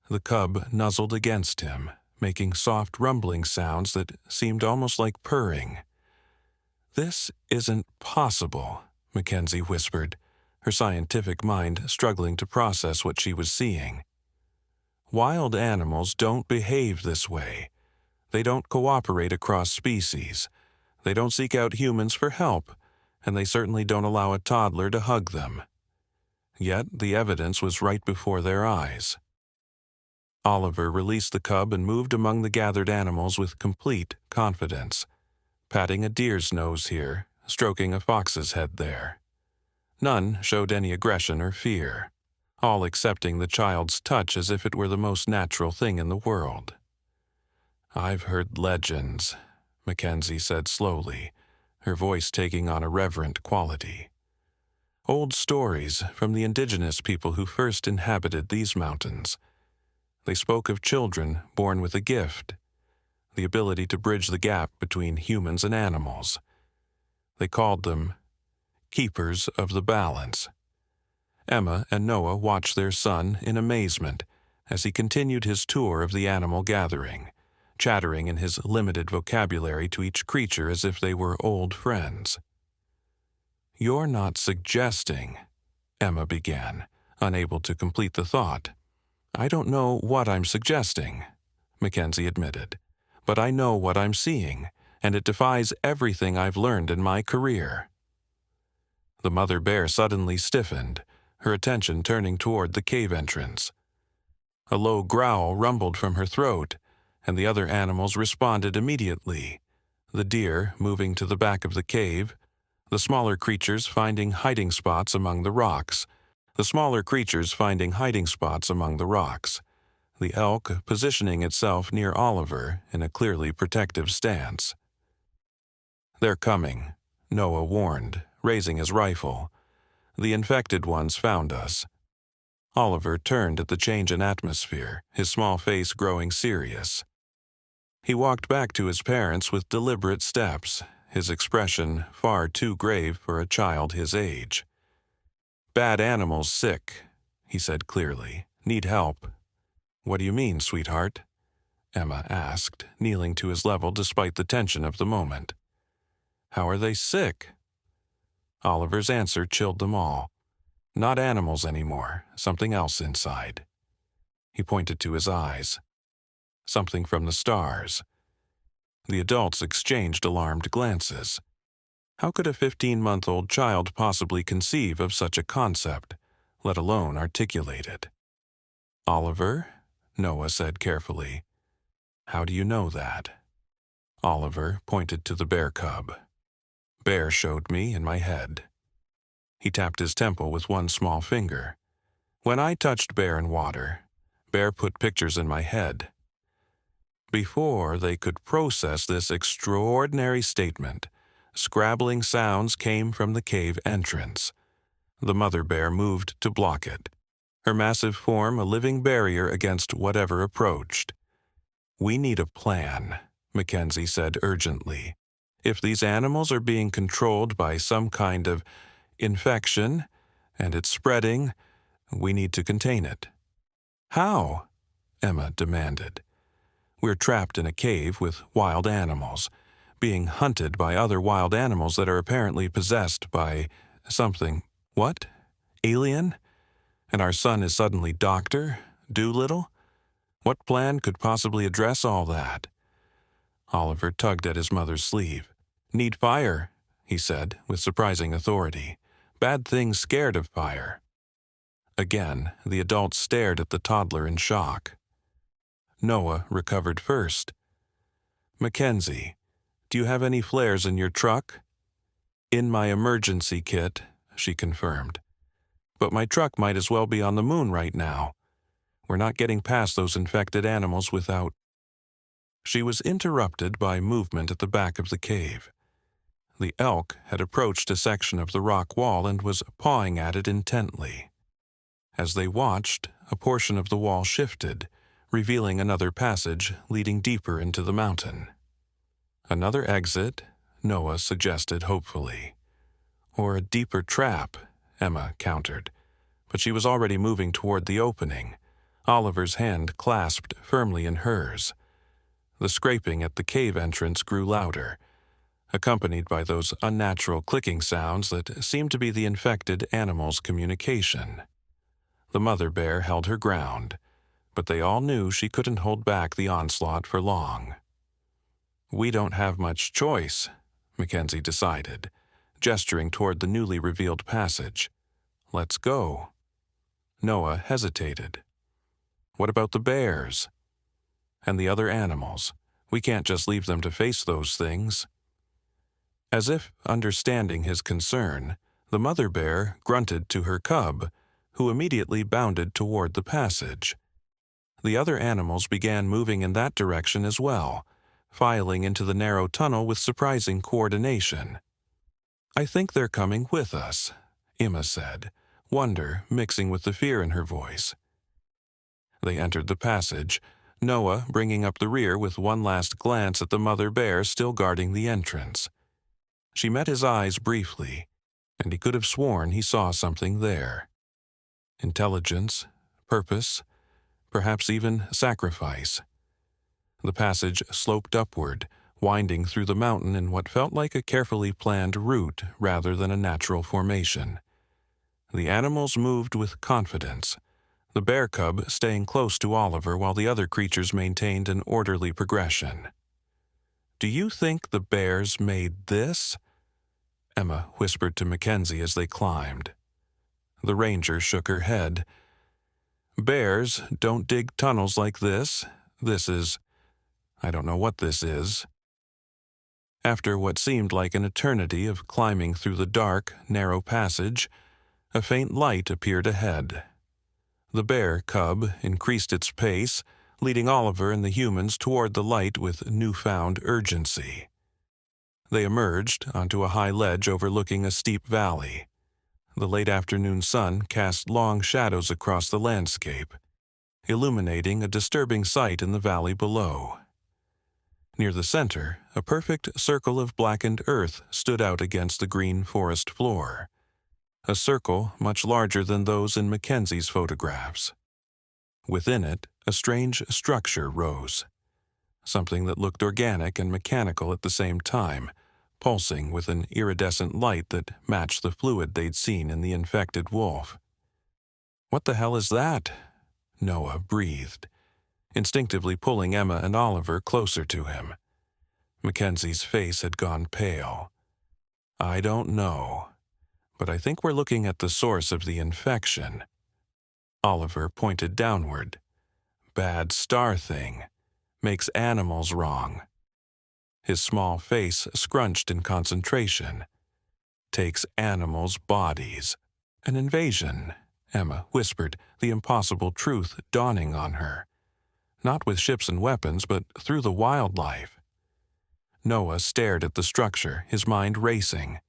The cub nuzzled against him, making soft rumbling sounds that seemed almost like purring. "This isn't possible," Mackenzie whispered, her scientific mind struggling to process what she was seeing. "Wild animals don't behave this way. They don't cooperate across species. They don't seek out humans for help, and they certainly don't allow a toddler to hug them." Yet the evidence was right before their eyes. Oliver released the cub and moved among the gathered animals with complete confidence, patting a deer's nose here, stroking a fox's head there. None showed any aggression or fear, all accepting the child's touch as if it were the most natural thing in the world. "I've heard legends," Mackenzie said slowly, her voice taking on a reverent quality. "Old stories from the indigenous people who first inhabited these mountains. They spoke of children born with a gift. the ability to bridge the gap between humans and animals. They called them keepers of the balance. Emma and Noah watched their son in amazement as he continued his tour of the animal gathering, chattering in his limited vocabulary to each creature as if they were old friends. "You're not suggesting," Emma began, unable to complete the thought. "I don't know what I'm suggesting," Mackenzie admitted, "but I know what I'm seeing, and it defies everything I've learned in my career." The mother bear suddenly stiffened, her attention turning toward the cave entrance. A low growl rumbled from her throat, and the other animals responded immediately, the deer moving to the back of the cave, the smaller creatures finding hiding spots among the rocks, the elk positioning itself near Oliver in a clearly protective stance. "They're coming," Noah warned, raising his rifle. "The infected ones found us." Oliver turned at the change in atmosphere, his small face growing serious. He walked back to his parents with deliberate steps, his expression far too grave for a child his age. "Bad animals sick," he said clearly. "Need help." "What do you mean, sweetheart?" Emma asked, kneeling to his level despite the tension of the moment. "How are they sick?" Oliver's answer chilled them all. Not animals anymore, something else inside. He pointed to his eyes. Something from the stars. The adults exchanged alarmed glances. How could a 15-month-old child possibly conceive of such a concept, let alone articulate it? "Oliver," Noah said carefully. "How do you know that?" Oliver pointed to the bear cub. "Bear showed me in my head." He tapped his temple with one small finger. "When I touched Bear in water, Bear put pictures in my head." Before they could process this extraordinary statement, scrabbling sounds came from the cave entrance. The mother bear moved to block it, her massive form a living barrier against whatever approached. "We need a plan," Mackenzie said urgently. "If these animals are being controlled by some kind of infection, and it's spreading, we need to contain it." "How?" Emma demanded. "We're trapped in a cave with wild animals, being hunted by other wild animals that are apparently possessed by something. What? Alien? And our son is suddenly Dr. Doolittle? What plan could possibly address all that?" Oliver tugged at his mother's sleeve. "Need fire," he said with surprising authority. "Bad things scared of fire." Again, the adults stared at the toddler in shock. Noah recovered first. "Mackenzie, do you have any flares in your truck?" "In my emergency kit," she confirmed. "But my truck might as well be on the moon right now. We're not getting past those infected animals without—" She was interrupted by movement at the back of the cave. The elk had approached a section of the rock wall and was pawing at it intently. As they watched, a portion of the wall shifted, revealing another passage leading deeper into the mountain. "Another exit," Noah suggested hopefully. "Or a deeper trap," Emma countered. But she was already moving toward the opening, Oliver's hand clasped firmly in hers. The scraping at the cave entrance grew louder, accompanied by those unnatural clicking sounds that seemed to be the infected animal's communication. The mother bear held her ground, but they all knew she couldn't hold back the onslaught for long. "We don't have much choice," Mackenzie decided, gesturing toward the newly revealed passage. "Let's go." Noah hesitated. "What about the bears?" "And the other animals? We can't just leave them to face those things." As if understanding his concern, the mother bear grunted to her cub, who immediately bounded toward the passage. The other animals began moving in that direction as well, filing into the narrow tunnel with surprising coordination. "I think they're coming with us," Emma said, wonder mixing with the fear in her voice. They entered the passage, Noah bringing up the rear with one last glance at the mother bear still guarding the entrance. She met his eyes briefly, and he could have sworn he saw something there. Intelligence, purpose, perhaps even sacrifice. The passage sloped upward, winding through the mountain in what felt like a carefully planned route rather than a natural formation. The animals moved with confidence, the bear cub staying close to Oliver while the other creatures maintained an orderly progression. "Do you think the bears made this?" Emma whispered to Mackenzie as they climbed. The ranger shook her head. "Bears don't dig tunnels like this. I don't know what this is." After what seemed like an eternity of climbing through the dark, narrow passage, a faint light appeared ahead. The bear cub increased its pace, leading Oliver and the humans toward the light with newfound urgency. They emerged onto a high ledge overlooking a steep valley. The late afternoon sun cast long shadows across the landscape, illuminating a disturbing sight in the valley below. Near the center, a perfect circle of blackened earth stood out against the green forest floor, a circle much larger than those in Mackenzie's photographs. Within it, a strange structure rose, something that looked organic and mechanical at the same time, pulsing with an iridescent light that matched the fluid they'd seen in the infected wolf. "What the hell is that?" Noah breathed, instinctively pulling Emma and Oliver closer to him. Mackenzie's face had gone pale. "I don't know, but I think we're looking at the source of the infection." Oliver pointed downward. "Bad star thing. Makes animals wrong." His small face scrunched in concentration. "Takes animals' bodies." "An invasion," Emma whispered, the impossible truth dawning on her. "Not with ships and weapons, but through the wildlife." Noah stared at the structure, his mind racing.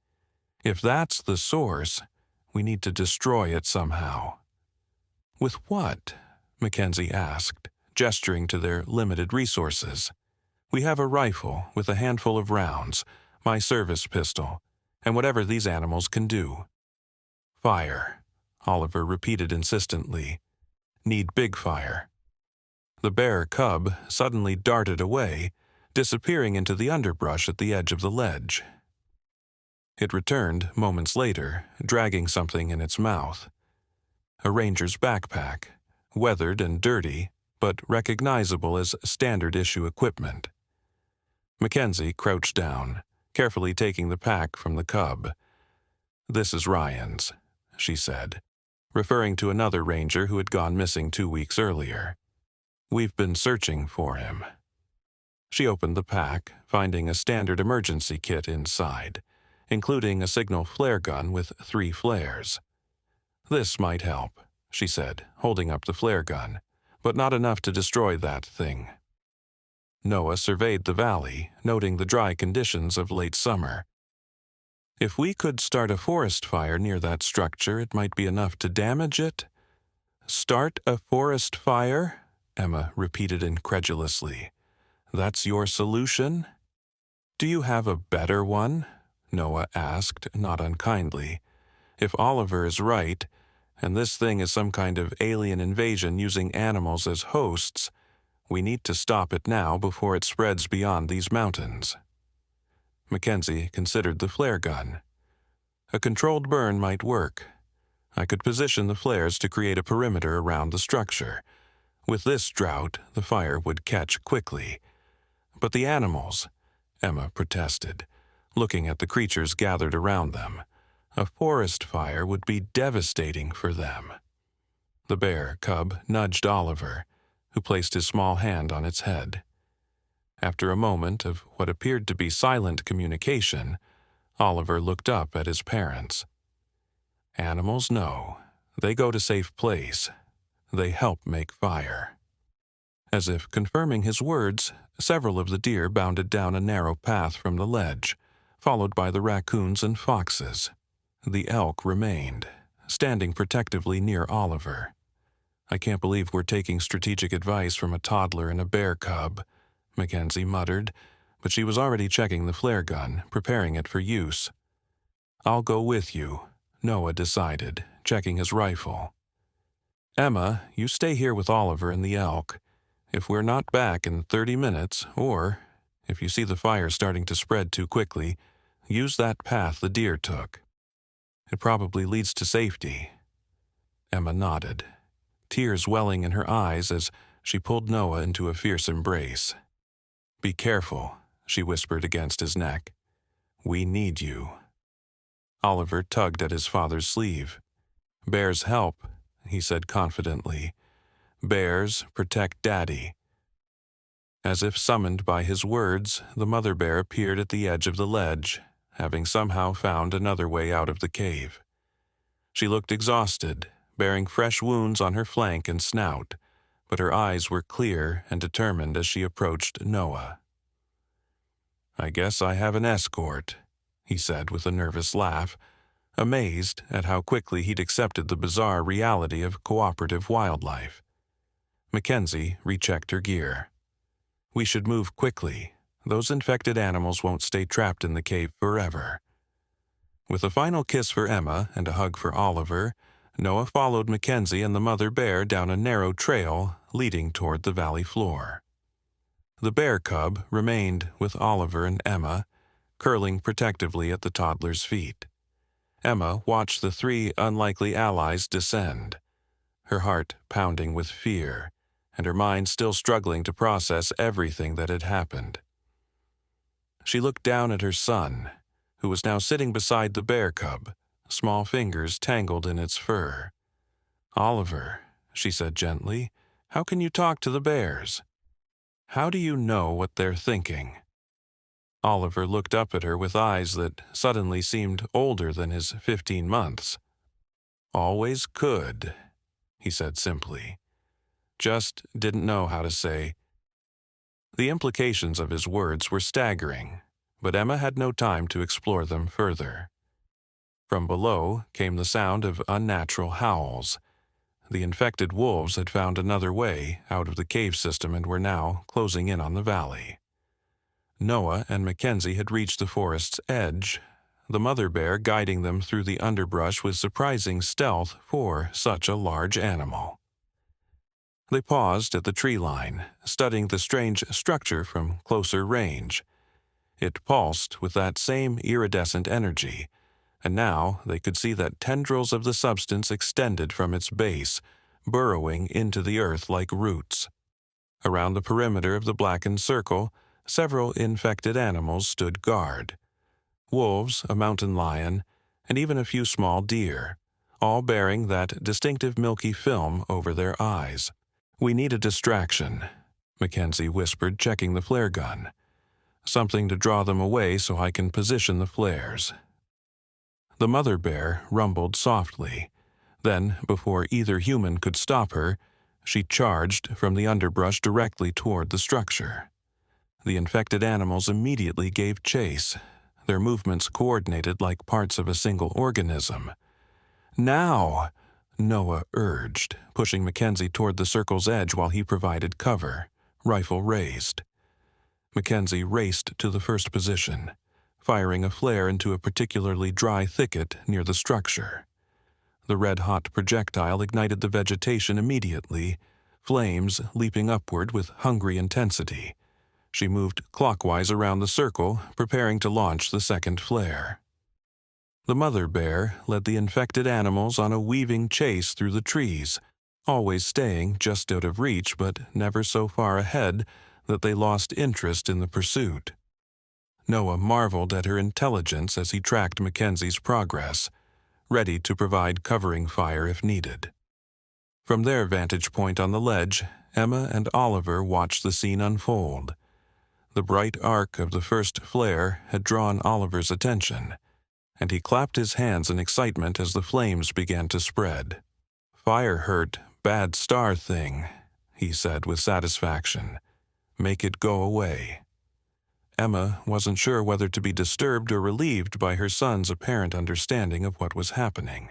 "If that's the source, we need to destroy it somehow." "With what?" Mackenzie asked, gesturing to their limited resources. "We have a rifle with a handful of rounds, my service pistol, and whatever these animals can do." "Fire," Oliver repeated insistently. "Need big fire." The bear cub suddenly darted away, disappearing into the underbrush at the edge of the ledge. It returned moments later, dragging something in its mouth. A ranger's backpack, weathered and dirty, but recognizable as standard-issue equipment. Mackenzie crouched down, carefully taking the pack from the cub. "This is Ryan's," she said, referring to another ranger who had gone missing 2 weeks earlier. "We've been searching for him." She opened the pack, finding a standard emergency kit inside, including a signal flare gun with 3 flares. "This might help," she said, holding up the flare gun, "but not enough to destroy that thing." Noah surveyed the valley, noting the dry conditions of late summer. "If we could start a forest fire near that structure, it might be enough to damage it." "Start a forest fire?" Emma repeated incredulously. "That's your solution?" "Do you have a better one?" Noah asked, not unkindly. "If Oliver is right, and this thing is some kind of alien invasion using animals as hosts, we need to stop it now before it spreads beyond these mountains." Mackenzie considered the flare gun. "A controlled burn might work. I could position the flares to create a perimeter around the structure. With this drought, the fire would catch quickly. But the animals," Emma protested, looking at the creatures gathered around them. "A forest fire would be devastating for them." The bear cub nudged Oliver, who placed his small hand on its head. After a moment of what appeared to be silent communication, Oliver looked up at his parents. "Animals know. They go to safe place. They help make fire." As if confirming his words, several of the deer bounded down a narrow path from the ledge, followed by the raccoons and foxes. The elk remained, standing protectively near Oliver. I can't believe we're taking strategic advice from a toddler and a bear cub, Mackenzie muttered, but she was already checking the flare gun, preparing it for use. I'll go with you, Noah decided, checking his rifle. Emma, you stay here with Oliver and the elk. If we're not back in 30 minutes, or if you see the fire starting to spread too quickly, use that path the deer took. It probably leads to safety. Emma nodded, tears welling in her eyes as she pulled Noah into a fierce embrace. Be careful, she whispered against his neck. We need you. Oliver tugged at his father's sleeve. Bears help, he said confidently. Bears protect Daddy. As if summoned by his words, the mother bear appeared at the edge of the ledge, having somehow found another way out of the cave. She looked exhausted, bearing fresh wounds on her flank and snout, but her eyes were clear and determined as she approached Noah. I guess I have an escort, he said with a nervous laugh, amazed at how quickly he'd accepted the bizarre reality of cooperative wildlife. Mackenzie rechecked her gear. We should move quickly. Those infected animals won't stay trapped in the cave forever. With a final kiss for Emma and a hug for Oliver, Noah followed Mackenzie and the mother bear down a narrow trail leading toward the valley floor. The bear cub remained with Oliver and Emma, curling protectively at the toddler's feet. Emma watched the three unlikely allies descend, her heart pounding with fear, and her mind still struggling to process everything that had happened. She looked down at her son, who was now sitting beside the bear cub, small fingers tangled in its fur. Oliver, she said gently, how can you talk to the bears? How do you know what they're thinking? Oliver looked up at her with eyes that suddenly seemed older than his 15 months. Always could, he said simply. Just didn't know how to say. The implications of his words were staggering, but Emma had no time to explore them further. From below came the sound of unnatural howls. The infected wolves had found another way out of the cave system and were now closing in on the valley. Noah and Mackenzie had reached the forest's edge, the mother bear guiding them through the underbrush with surprising stealth for such a large animal. They paused at the tree line, studying the strange structure from closer range. It pulsed with that same iridescent energy, and now they could see that tendrils of the substance extended from its base, burrowing into the earth like roots. Around the perimeter of the blackened circle, several infected animals stood guard. Wolves, a mountain lion, and even a few small deer, all bearing that distinctive milky film over their eyes. We need a distraction, Mackenzie whispered, checking the flare gun. Something to draw them away so I can position the flares. The mother bear rumbled softly. Then, before either human could stop her, she charged from the underbrush directly toward the structure. The infected animals immediately gave chase, their movements coordinated like parts of a single organism. Now, Noah urged, pushing Mackenzie toward the circle's edge while he provided cover, rifle raised. Mackenzie raced to the first position, firing a flare into a particularly dry thicket near the structure. The red-hot projectile ignited the vegetation immediately, flames leaping upward with hungry intensity. She moved clockwise around the circle, preparing to launch the second flare. The mother bear led the infected animals on a weaving chase through the trees, always staying just out of reach but never so far ahead that they lost interest in the pursuit. Noah marveled at her intelligence as he tracked Mackenzie's progress, ready to provide covering fire if needed. From their vantage point on the ledge, Emma and Oliver watched the scene unfold. The bright arc of the first flare had drawn Oliver's attention, and he clapped his hands in excitement as the flames began to spread. "Fire hurt, bad star thing," he said with satisfaction. "Make it go away." Emma wasn't sure whether to be disturbed or relieved by her son's apparent understanding of what was happening.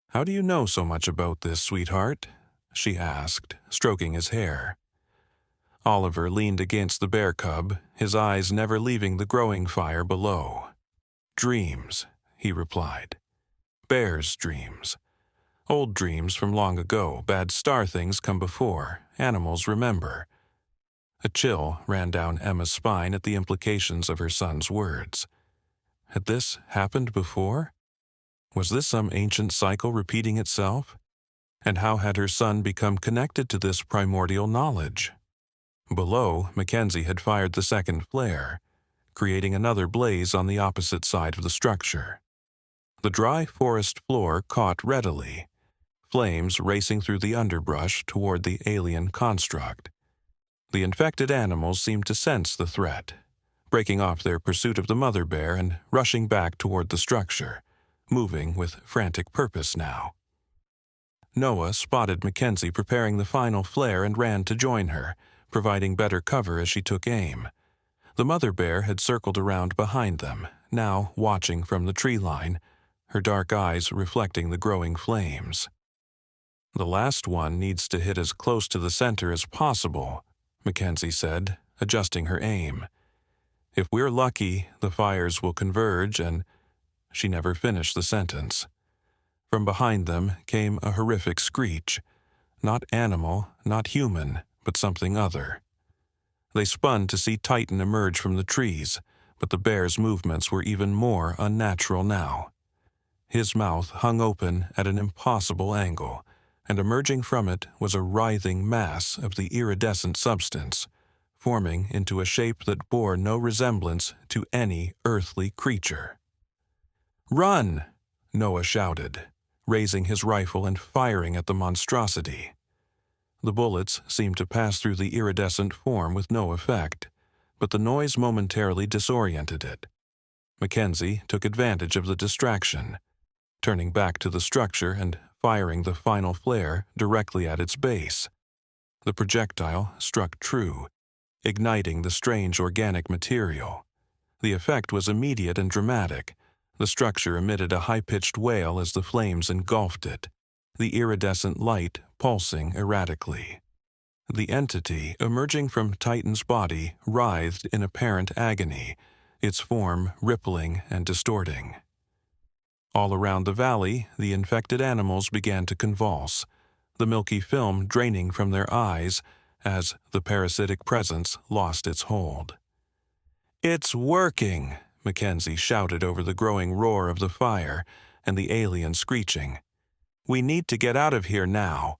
"How do you know so much about this, sweetheart?" she asked, stroking his hair. Oliver leaned against the bear cub, his eyes never leaving the growing fire below. "Dreams," he replied. "Bears' dreams. Old dreams from long ago. Bad star things come before. Animals remember." A chill ran down Emma's spine at the implications of her son's words. Had this happened before? Was this some ancient cycle repeating itself? And how had her son become connected to this primordial knowledge? Below, Mackenzie had fired the second flare, creating another blaze on the opposite side of the structure. The dry forest floor caught readily, flames racing through the underbrush toward the alien construct. The infected animals seemed to sense the threat, breaking off their pursuit of the mother bear and rushing back toward the structure, moving with frantic purpose now. Noah spotted Mackenzie preparing the final flare and ran to join her, providing better cover as she took aim. The mother bear had circled around behind them, now watching from the tree line, her dark eyes reflecting the growing flames. "The last one needs to hit as close to the center as possible," Mackenzie said, adjusting her aim. "If we're lucky, the fires will converge and—" She never finished the sentence. From behind them came a horrific screech. Not animal, not human, but something other. They spun to see Titan emerge from the trees, but the bear's movements were even more unnatural now. His mouth hung open at an impossible angle, and emerging from it was a writhing mass of the iridescent substance, forming into a shape that bore no resemblance to any earthly creature. "Run!" Noah shouted, raising his rifle and firing at the monstrosity. The bullets seemed to pass through the iridescent form with no effect, but the noise momentarily disoriented it. Mackenzie took advantage of the distraction, turning back to the structure and firing the final flare directly at its base. The projectile struck true, igniting the strange organic material. The effect was immediate and dramatic. The structure emitted a high-pitched wail as the flames engulfed it, the iridescent light pulsing erratically. The entity emerging from Titan's body writhed in apparent agony, its form rippling and distorting. All around the valley, the infected animals began to convulse, the milky film draining from their eyes as the parasitic presence lost its hold. "It's working!" Mackenzie shouted over the growing roar of the fire and the alien screeching. "We need to get out of here now."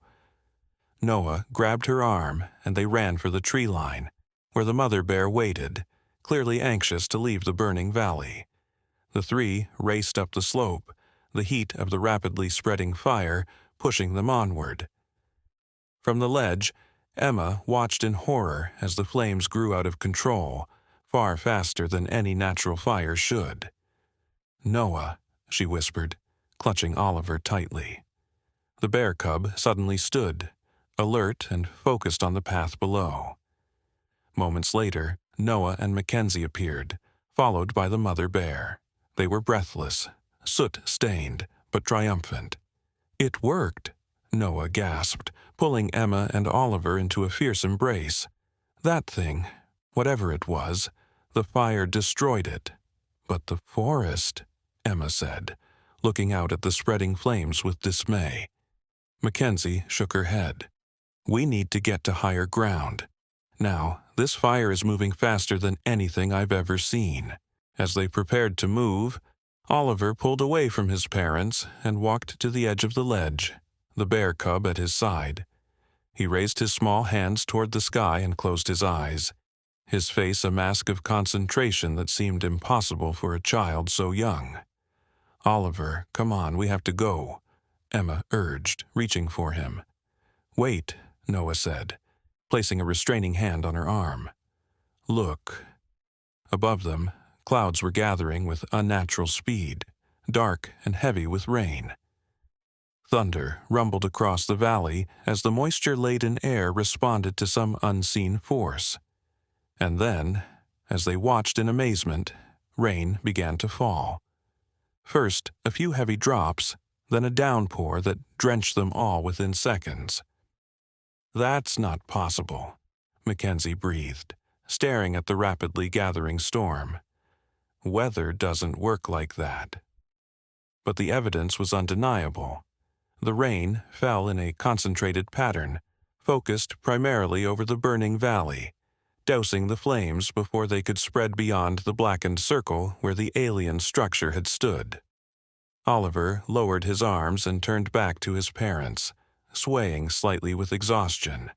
Noah grabbed her arm and they ran for the tree line, where the mother bear waited, clearly anxious to leave the burning valley. The three raced up the slope, the heat of the rapidly spreading fire pushing them onward. From the ledge, Emma watched in horror as the flames grew out of control, far faster than any natural fire should. "Noah," she whispered, clutching Oliver tightly. The bear cub suddenly stood, alert and focused on the path below. Moments later, Noah and Mackenzie appeared, followed by the mother bear. They were breathless, soot-stained, but triumphant. "It worked," Noah gasped, pulling Emma and Oliver into a fierce embrace. "That thing, whatever it was, the fire destroyed it. But the forest," Emma said, looking out at the spreading flames with dismay. Mackenzie shook her head. "We need to get to higher ground. Now, this fire is moving faster than anything I've ever seen." As they prepared to move, Oliver pulled away from his parents and walked to the edge of the ledge, the bear cub at his side. He raised his small hands toward the sky and closed his eyes, his face a mask of concentration that seemed impossible for a child so young. "Oliver, come on, we have to go," Emma urged, reaching for him. "Wait," Noah said, placing a restraining hand on her arm. "Look." Above them, clouds were gathering with unnatural speed, dark and heavy with rain. Thunder rumbled across the valley as the moisture-laden air responded to some unseen force. And then, as they watched in amazement, rain began to fall. First, a few heavy drops, then a downpour that drenched them all within seconds. That's not possible, Mackenzie breathed, staring at the rapidly gathering storm. Weather doesn't work like that. But the evidence was undeniable. The rain fell in a concentrated pattern, focused primarily over the burning valley, dousing the flames before they could spread beyond the blackened circle where the alien structure had stood. Oliver lowered his arms and turned back to his parents, swaying slightly with exhaustion.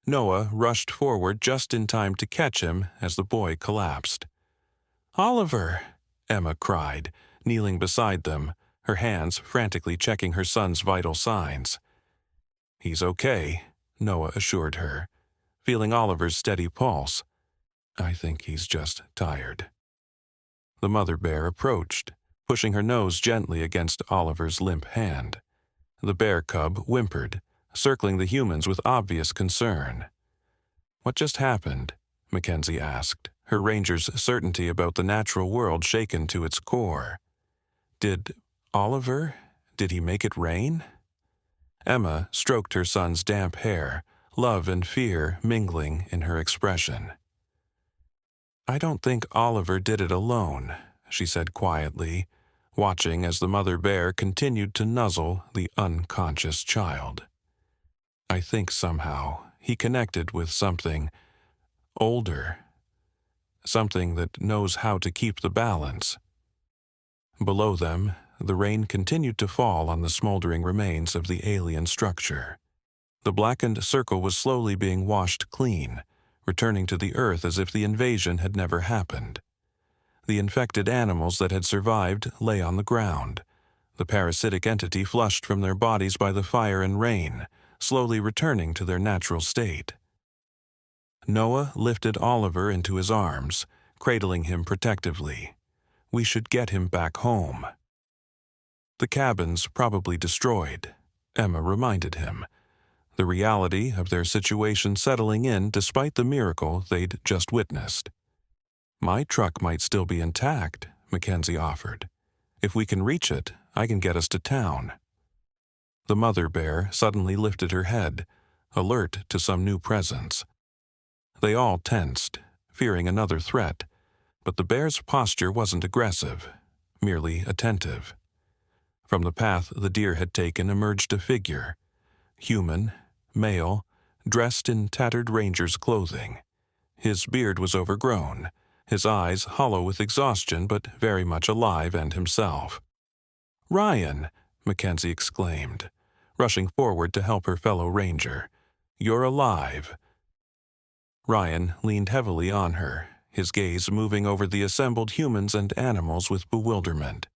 Noah rushed forward just in time to catch him as the boy collapsed. "Oliver!" Emma cried, kneeling beside them, her hands frantically checking her son's vital signs. "He's okay," Noah assured her, feeling Oliver's steady pulse. "I think he's just tired." The mother bear approached, pushing her nose gently against Oliver's limp hand. The bear cub whimpered, circling the humans with obvious concern. "What just happened?" Mackenzie asked, her ranger's certainty about the natural world shaken to its core. Did he make it rain?" Emma stroked her son's damp hair, love and fear mingling in her expression. "I don't think Oliver did it alone," she said quietly, watching as the mother bear continued to nuzzle the unconscious child. "I think somehow he connected with something older, something that knows how to keep the balance." Below them, the rain continued to fall on the smoldering remains of the alien structure. The blackened circle was slowly being washed clean, returning to the earth as if the invasion had never happened. The infected animals that had survived lay on the ground, the parasitic entity flushed from their bodies by the fire and rain, slowly returning to their natural state. Noah lifted Oliver into his arms, cradling him protectively. "We should get him back home." "The cabin's probably destroyed," Emma reminded him, the reality of their situation settling in despite the miracle they'd just witnessed. "My truck might still be intact," Mackenzie offered. "If we can reach it, I can get us to town." The mother bear suddenly lifted her head, alert to some new presence. They all tensed, fearing another threat, but the bear's posture wasn't aggressive, merely attentive. From the path the deer had taken emerged a figure, human, male, dressed in tattered ranger's clothing. His beard was overgrown, his eyes hollow with exhaustion but very much alive and himself. "Ryan!" Mackenzie exclaimed, rushing forward to help her fellow ranger. "You're alive." Ryan leaned heavily on her, his gaze moving over the assembled humans and animals with bewilderment.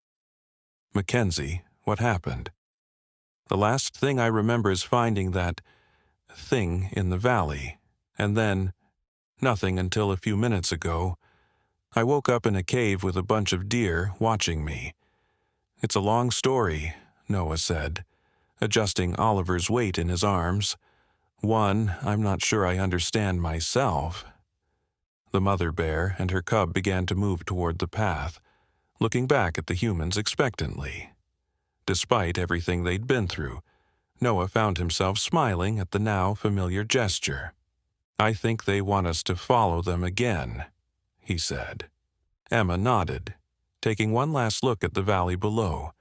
"Mackenzie, what happened?" "The last thing I remember is finding that thing in the valley, and then nothing until a few minutes ago. I woke up in a cave with a bunch of deer watching me." "It's a long story," Noah said, adjusting Oliver's weight in his arms. "One, I'm not sure I understand myself." The mother bear and her cub began to move toward the path, looking back at the humans expectantly. Despite everything they'd been through, Noah found himself smiling at the now familiar gesture. "I think they want us to follow them again," he said. Emma nodded, taking one last look at the valley below,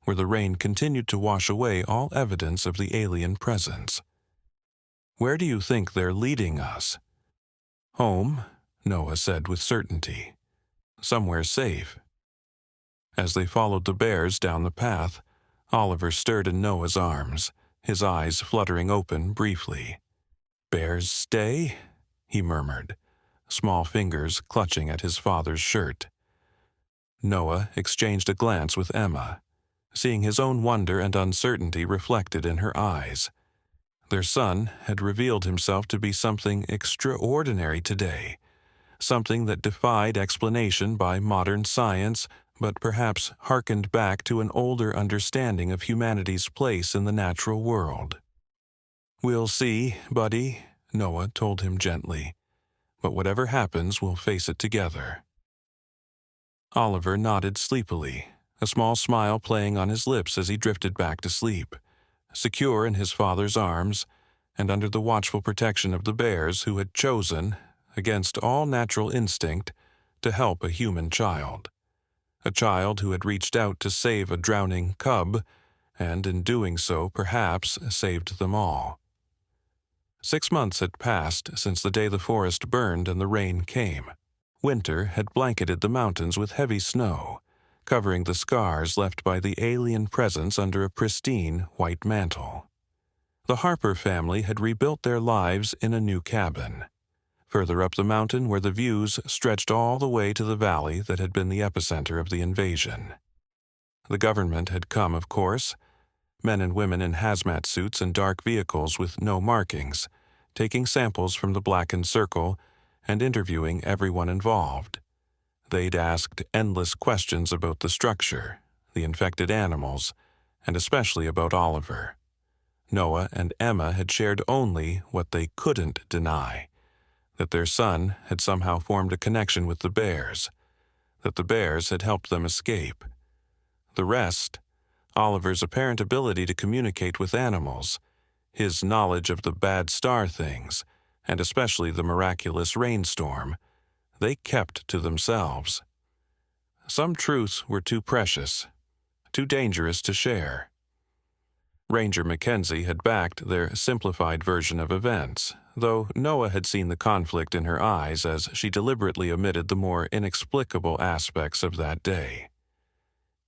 where the rain continued to wash away all evidence of the alien presence. "Where do you think they're leading us?" "Home," Noah said with certainty. "Somewhere safe." As they followed the bears down the path, Oliver stirred in Noah's arms, his eyes fluttering open briefly. "Bears stay?" he murmured, small fingers clutching at his father's shirt. Noah exchanged a glance with Emma, seeing his own wonder and uncertainty reflected in her eyes. Their son had revealed himself to be something extraordinary today, something that defied explanation by modern science, but perhaps harkened back to an older understanding of humanity's place in the natural world. "We'll see, buddy," Noah told him gently. "But whatever happens, we'll face it together." Oliver nodded sleepily, a small smile playing on his lips as he drifted back to sleep, secure in his father's arms, and under the watchful protection of the bears who had chosen, against all natural instinct, to help a human child. A child who had reached out to save a drowning cub, and in doing so perhaps saved them all. 6 months had passed since the day the forest burned and the rain came. Winter had blanketed the mountains with heavy snow, covering the scars left by the alien presence under a pristine white mantle. The Harper family had rebuilt their lives in a new cabin, further up the mountain where the views stretched all the way to the valley that had been the epicenter of the invasion. The government had come, of course, men and women in hazmat suits and dark vehicles with no markings, taking samples from the blackened circle and interviewing everyone involved. They'd asked endless questions about the structure, the infected animals, and especially about Oliver. Noah and Emma had shared only what they couldn't deny, that their son had somehow formed a connection with the bears, that the bears had helped them escape. The rest, Oliver's apparent ability to communicate with animals, his knowledge of the bad star things, and especially the miraculous rainstorm, they kept to themselves. Some truths were too precious, too dangerous to share. Ranger Mackenzie had backed their simplified version of events, though Noah had seen the conflict in her eyes as she deliberately omitted the more inexplicable aspects of that day.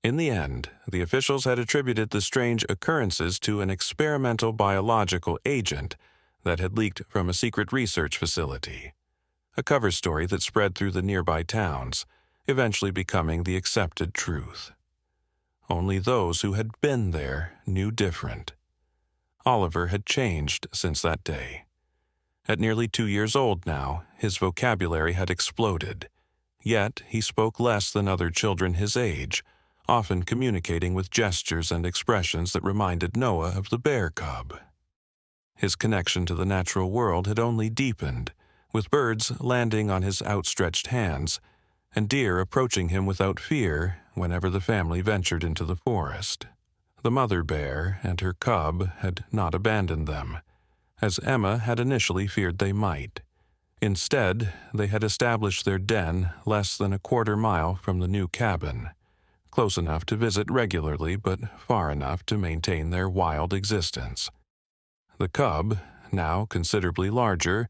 In the end, the officials had attributed the strange occurrences to an experimental biological agent that had leaked from a secret research facility, a cover story that spread through the nearby towns, eventually becoming the accepted truth. Only those who had been there knew different. Oliver had changed since that day. At nearly 2 years old now, his vocabulary had exploded, yet he spoke less than other children his age, often communicating with gestures and expressions that reminded Noah of the bear cub. His connection to the natural world had only deepened, with birds landing on his outstretched hands, and deer approaching him without fear whenever the family ventured into the forest. The mother bear and her cub had not abandoned them, as Emma had initially feared they might. Instead, they had established their den less than a quarter-mile from the new cabin, close enough to visit regularly but far enough to maintain their wild existence. The cub, now considerably larger,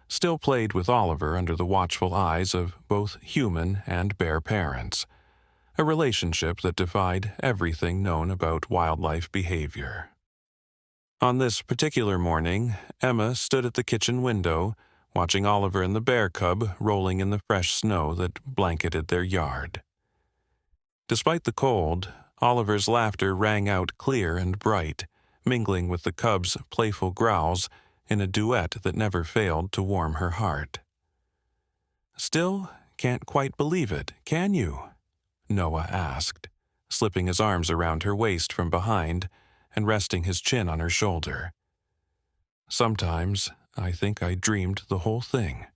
still played with Oliver under the watchful eyes of both human and bear parents, a relationship that defied everything known about wildlife behavior. On this particular morning, Emma stood at the kitchen window, watching Oliver and the bear cub rolling in the fresh snow that blanketed their yard. Despite the cold, Oliver's laughter rang out clear and bright, mingling with the cub's playful growls in a duet that never failed to warm her heart. "Still can't quite believe it, can you?" Noah asked, slipping his arms around her waist from behind and resting his chin on her shoulder. "Sometimes I think I dreamed the whole thing."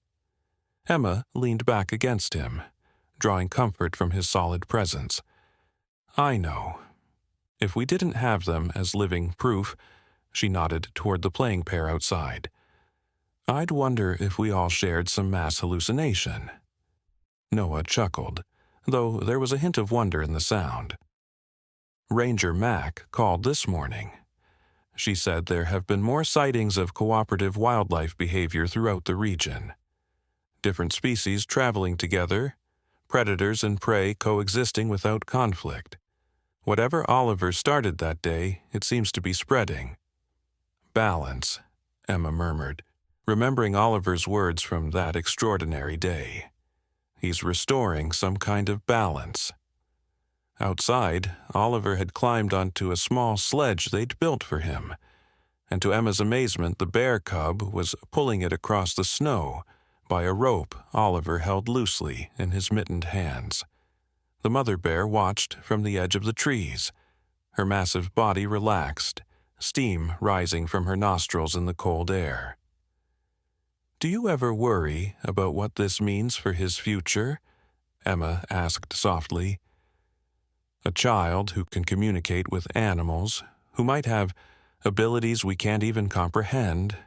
Emma leaned back against him, drawing comfort from his solid presence. "I know. If we didn't have them as living proof," she nodded toward the playing pair outside, "I'd wonder if we all shared some mass hallucination." Noah chuckled, though there was a hint of wonder in the sound. Ranger Mac called this morning. She said there have been more sightings of cooperative wildlife behavior throughout the region. Different species traveling together, predators and prey coexisting without conflict. Whatever Oliver started that day, it seems to be spreading. "Balance," Emma murmured, remembering Oliver's words from that extraordinary day. He's restoring some kind of balance. Outside, Oliver had climbed onto a small sledge they'd built for him, and to Emma's amazement, the bear cub was pulling it across the snow by a rope Oliver held loosely in his mittened hands. The mother bear watched from the edge of the trees, her massive body relaxed, steam rising from her nostrils in the cold air. "Do you ever worry about what this means for his future?" Emma asked softly. "A child who can communicate with animals, who might have abilities we can't even comprehend,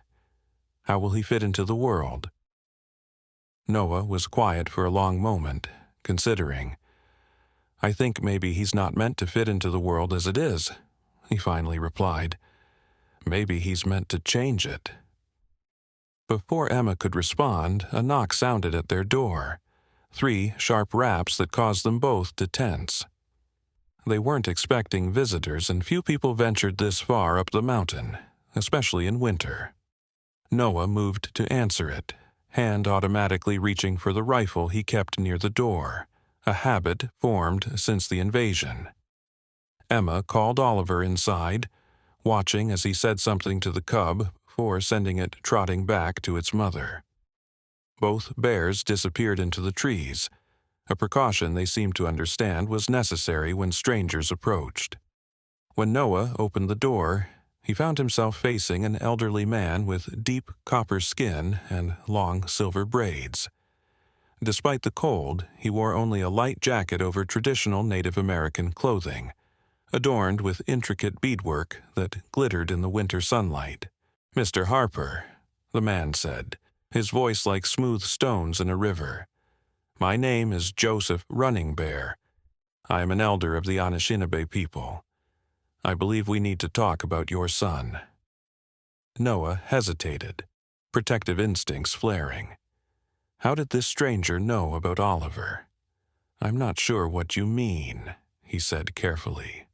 How will he fit into the world? Noah was quiet for a long moment, considering. I think maybe he's not meant to fit into the world as it is, he finally replied. Maybe he's meant to change it. Before Emma could respond, a knock sounded at their door. 3 sharp raps that caused them both to tense. They weren't expecting visitors, and few people ventured this far up the mountain, especially in winter. Noah moved to answer it, hand automatically reaching for the rifle he kept near the door, a habit formed since the invasion. Emma called Oliver inside, watching as he said something to the cub before sending it trotting back to its mother. Both bears disappeared into the trees, a precaution they seemed to understand was necessary when strangers approached. When Noah opened the door, he found himself facing an elderly man with deep copper skin and long silver braids. Despite the cold, he wore only a light jacket over traditional Native American clothing, adorned with intricate beadwork that glittered in the winter sunlight. "Mr. Harper," the man said, his voice like smooth stones in a river. "My name is Joseph Running Bear. I am an elder of the Anishinaabe people. I believe we need to talk about your son." Noah hesitated, protective instincts flaring. How did this stranger know about Oliver? "I'm not sure what you mean," he said carefully.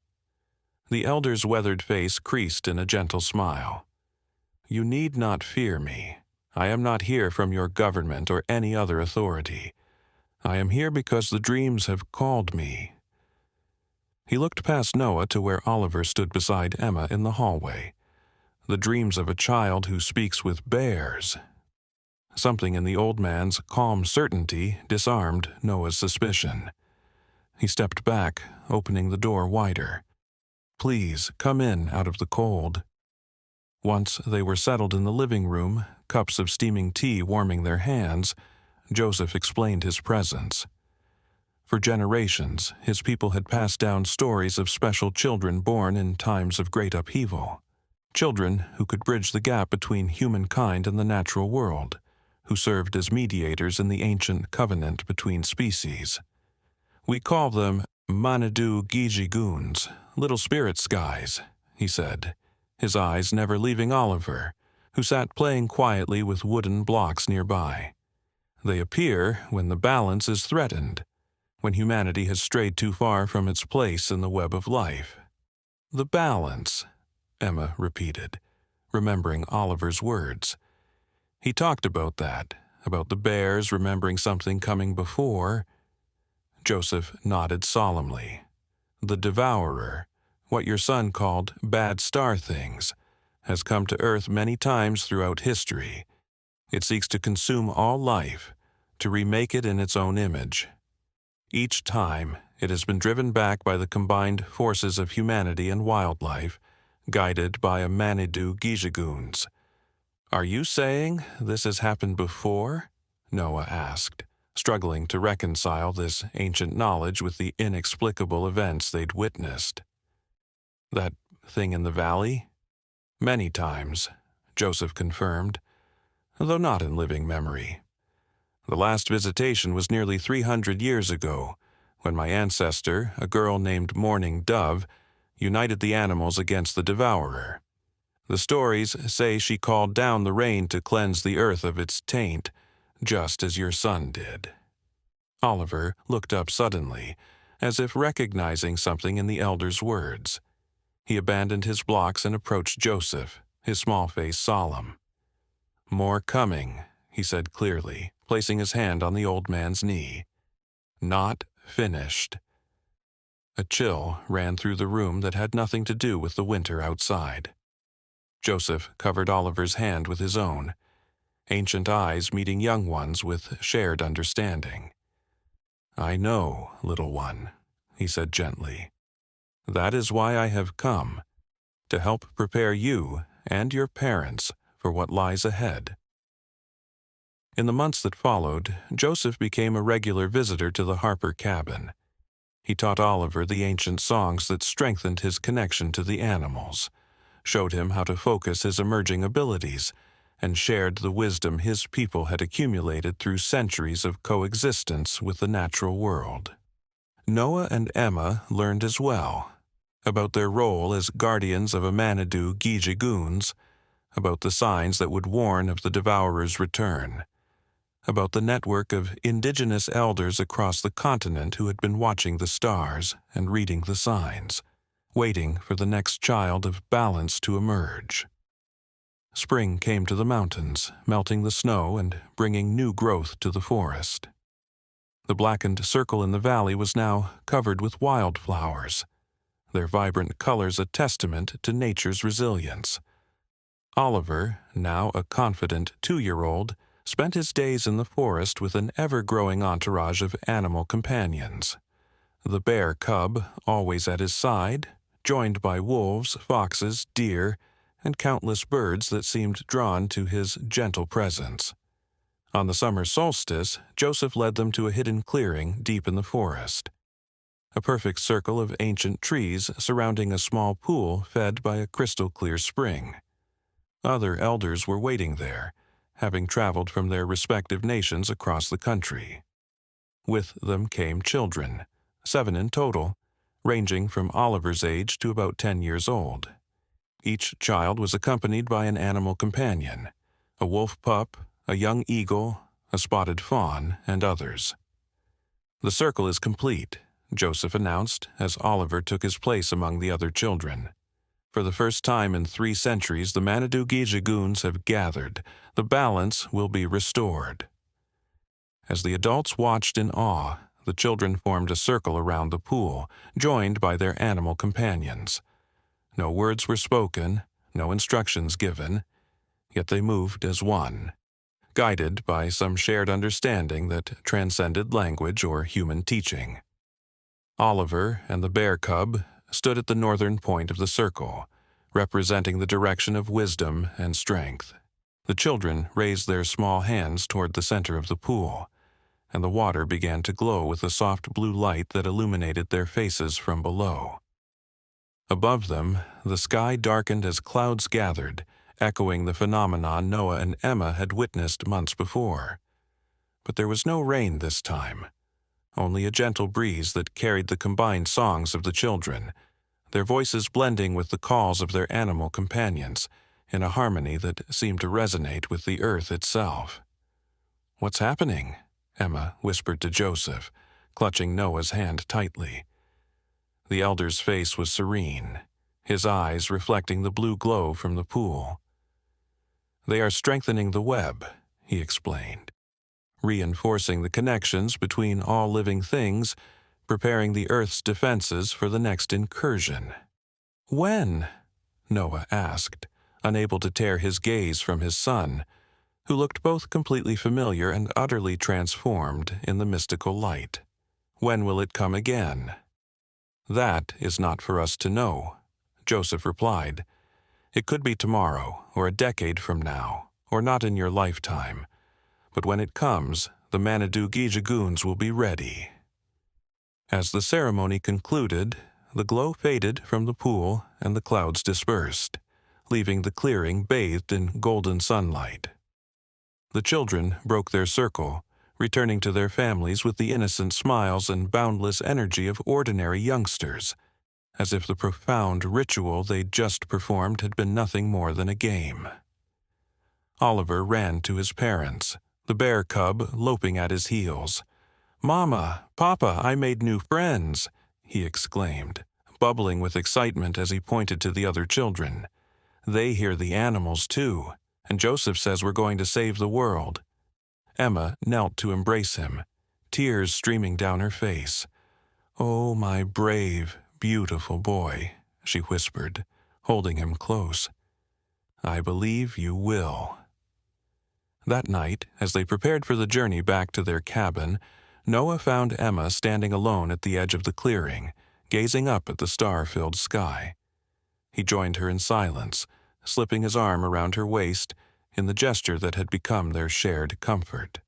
The elder's weathered face creased in a gentle smile. "You need not fear me. I am not here from your government or any other authority. I am here because the dreams have called me." He looked past Noah to where Oliver stood beside Emma in the hallway. The dreams of a child who speaks with bears. Something in the old man's calm certainty disarmed Noah's suspicion. He stepped back, opening the door wider. "Please, come in out of the cold." Once they were settled in the living room, cups of steaming tea warming their hands, Joseph explained his presence. For generations, his people had passed down stories of special children born in times of great upheaval. Children who could bridge the gap between humankind and the natural world, who served as mediators in the ancient covenant between species. "We call them Manidu Gijigoons, little spirit skies," he said, his eyes never leaving Oliver, who sat playing quietly with wooden blocks nearby. "They appear when the balance is threatened, when humanity has strayed too far from its place in the web of life." "The balance," Emma repeated, remembering Oliver's words. He talked about that, about the bears remembering something coming before. Joseph nodded solemnly. "The devourer, what your son called bad star things, has come to Earth many times throughout history. It seeks to consume all life, to remake it in its own image. Each time, it has been driven back by the combined forces of humanity and wildlife, guided by a Manidu Gijigoons." "Are you saying this has happened before?" Noah asked, struggling to reconcile this ancient knowledge with the inexplicable events they'd witnessed. "That thing in the valley?" "Many times," Joseph confirmed, though not in living memory. "The last visitation was nearly 300 years ago, when my ancestor, a girl named Morning Dove, united the animals against the devourer. The stories say she called down the rain to cleanse the earth of its taint, just as your son did." Oliver looked up suddenly, as if recognizing something in the elder's words. He abandoned his blocks and approached Joseph, his small face solemn. "More coming," he said clearly, placing his hand on the old man's knee. "Not finished." A chill ran through the room that had nothing to do with the winter outside. Joseph covered Oliver's hand with his own, ancient eyes meeting young ones with shared understanding. "I know, little one," he said gently. "That is why I have come, to help prepare you and your parents for what lies ahead." In the months that followed, Joseph became a regular visitor to the Harper cabin. He taught Oliver the ancient songs that strengthened his connection to the animals, showed him how to focus his emerging abilities, and shared the wisdom his people had accumulated through centuries of coexistence with the natural world. Noah and Emma learned as well about their role as guardians of a Manitou Gijigoons, about the signs that would warn of the devourer's return, about the network of indigenous elders across the continent who had been watching the stars and reading the signs, waiting for the next child of balance to emerge. Spring came to the mountains, melting the snow and bringing new growth to the forest. The blackened circle in the valley was now covered with wildflowers, their vibrant colors a testament to nature's resilience. Oliver, now a confident 2-year-old, spent his days in the forest with an ever-growing entourage of animal companions. The bear cub, always at his side, joined by wolves, foxes, deer, and countless birds that seemed drawn to his gentle presence. On the summer solstice, Joseph led them to a hidden clearing deep in the forest. A perfect circle of ancient trees surrounding a small pool fed by a crystal-clear spring. Other elders were waiting there, having traveled from their respective nations across the country. With them came children, 7 in total, ranging from Oliver's age to about 10 years old. Each child was accompanied by an animal companion, a wolf pup, a young eagle, a spotted fawn, and others. "The circle is complete," Joseph announced as Oliver took his place among the other children. "For the first time in 3 centuries, the Manitou Gijigoons have gathered. The balance will be restored." As the adults watched in awe, the children formed a circle around the pool, joined by their animal companions. No words were spoken, no instructions given, yet they moved as one, guided by some shared understanding that transcended language or human teaching. Oliver and the bear cub stood at the northern point of the circle, representing the direction of wisdom and strength. The children raised their small hands toward the center of the pool, and the water began to glow with a soft blue light that illuminated their faces from below. Above them, the sky darkened as clouds gathered, echoing the phenomenon Noah and Emma had witnessed months before. But there was no rain this time, only a gentle breeze that carried the combined songs of the children, their voices blending with the calls of their animal companions in a harmony that seemed to resonate with the earth itself. "What's happening?" Emma whispered to Joseph, clutching Noah's hand tightly. The elder's face was serene, his eyes reflecting the blue glow from the pool. "They are strengthening the web," he explained, reinforcing the connections between all living things, preparing the Earth's defenses for the next incursion. "When?" Noah asked, unable to tear his gaze from his son, who looked both completely familiar and utterly transformed in the mystical light. "When will it come again?" "That is not for us to know," Joseph replied. "It could be tomorrow, or a decade from now, or not in your lifetime. But when it comes, the Manitou Gijigoons will be ready." As the ceremony concluded, the glow faded from the pool and the clouds dispersed, leaving the clearing bathed in golden sunlight. The children broke their circle, returning to their families with the innocent smiles and boundless energy of ordinary youngsters, as if the profound ritual they'd just performed had been nothing more than a game. Oliver ran to his parents, the bear cub loping at his heels. "Mama, Papa, I made new friends," he exclaimed, bubbling with excitement as he pointed to the other children. "They hear the animals, too, and Joseph says we're going to save the world." Emma knelt to embrace him, tears streaming down her face. "Oh, my brave, beautiful boy," she whispered, holding him close. "I believe you will." That night, as they prepared for the journey back to their cabin, Noah found Emma standing alone at the edge of the clearing, gazing up at the star-filled sky. He joined her in silence, slipping his arm around her waist in the gesture that had become their shared comfort.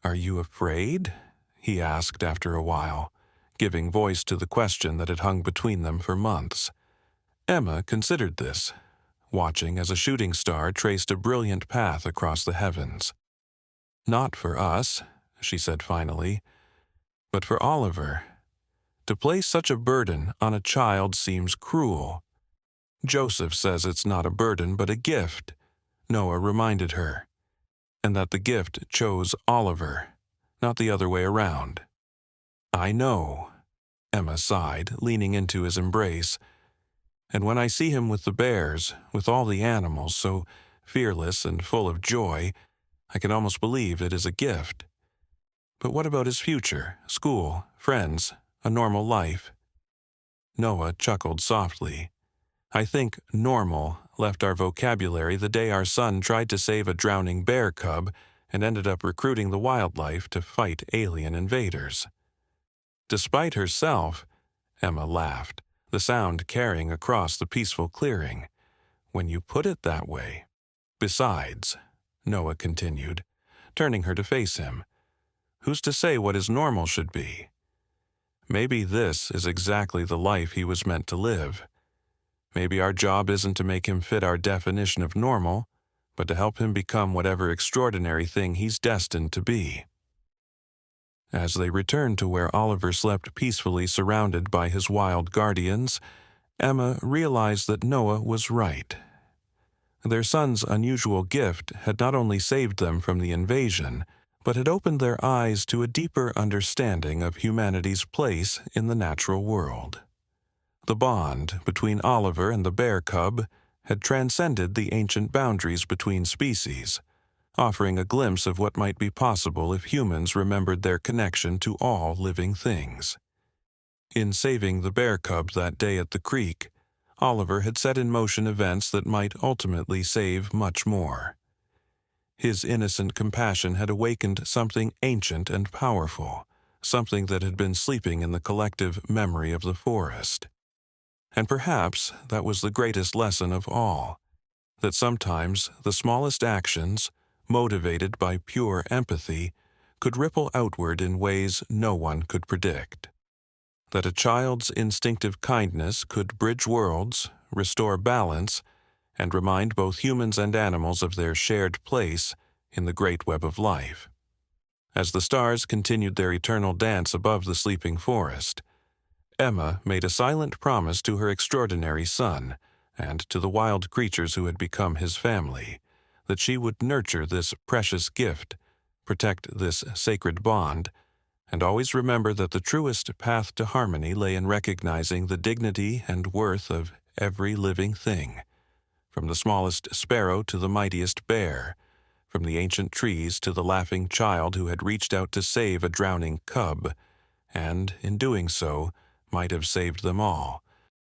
"Are you afraid?" he asked after a while, giving voice to the question that had hung between them for months. Emma considered this. watching as a shooting star traced a brilliant path across the heavens. "Not for us," she said finally, "but for Oliver. To place such a burden on a child seems cruel." "Joseph says it's not a burden but a gift," Noah reminded her, "and that the gift chose Oliver, not the other way around." "I know," Emma sighed, leaning into his embrace. "And when I see him with the bears, with all the animals, so fearless and full of joy, I can almost believe it is a gift. But what about his future, school, friends, a normal life?" Noah chuckled softly. "I think normal left our vocabulary the day our son tried to save a drowning bear cub and ended up recruiting the wildlife to fight alien invaders." "Despite herself," Emma laughed, the sound carrying across the peaceful clearing. "When you put it that way." "Besides," Noah continued, turning her to face him, "who's to say what his normal should be? Maybe this is exactly the life he was meant to live. Maybe our job isn't to make him fit our definition of normal, but to help him become whatever extraordinary thing he's destined to be." As they returned to where Oliver slept peacefully surrounded by his wild guardians, Emma realized that Noah was right. Their son's unusual gift had not only saved them from the invasion, but had opened their eyes to a deeper understanding of humanity's place in the natural world. The bond between Oliver and the bear cub had transcended the ancient boundaries between species, offering a glimpse of what might be possible if humans remembered their connection to all living things. In saving the bear cub that day at the creek, Oliver had set in motion events that might ultimately save much more. His innocent compassion had awakened something ancient and powerful, something that had been sleeping in the collective memory of the forest. And perhaps that was the greatest lesson of all, that sometimes the smallest actions, motivated by pure empathy, could ripple outward in ways no one could predict. That a child's instinctive kindness could bridge worlds, restore balance, and remind both humans and animals of their shared place in the great web of life. As the stars continued their eternal dance above the sleeping forest, Emma made a silent promise to her extraordinary son, and to the wild creatures who had become his family, that she would nurture this precious gift, protect this sacred bond, and always remember that the truest path to harmony lay in recognizing the dignity and worth of every living thing, from the smallest sparrow to the mightiest bear, from the ancient trees to the laughing child who had reached out to save a drowning cub, and, in doing so, might have saved them all,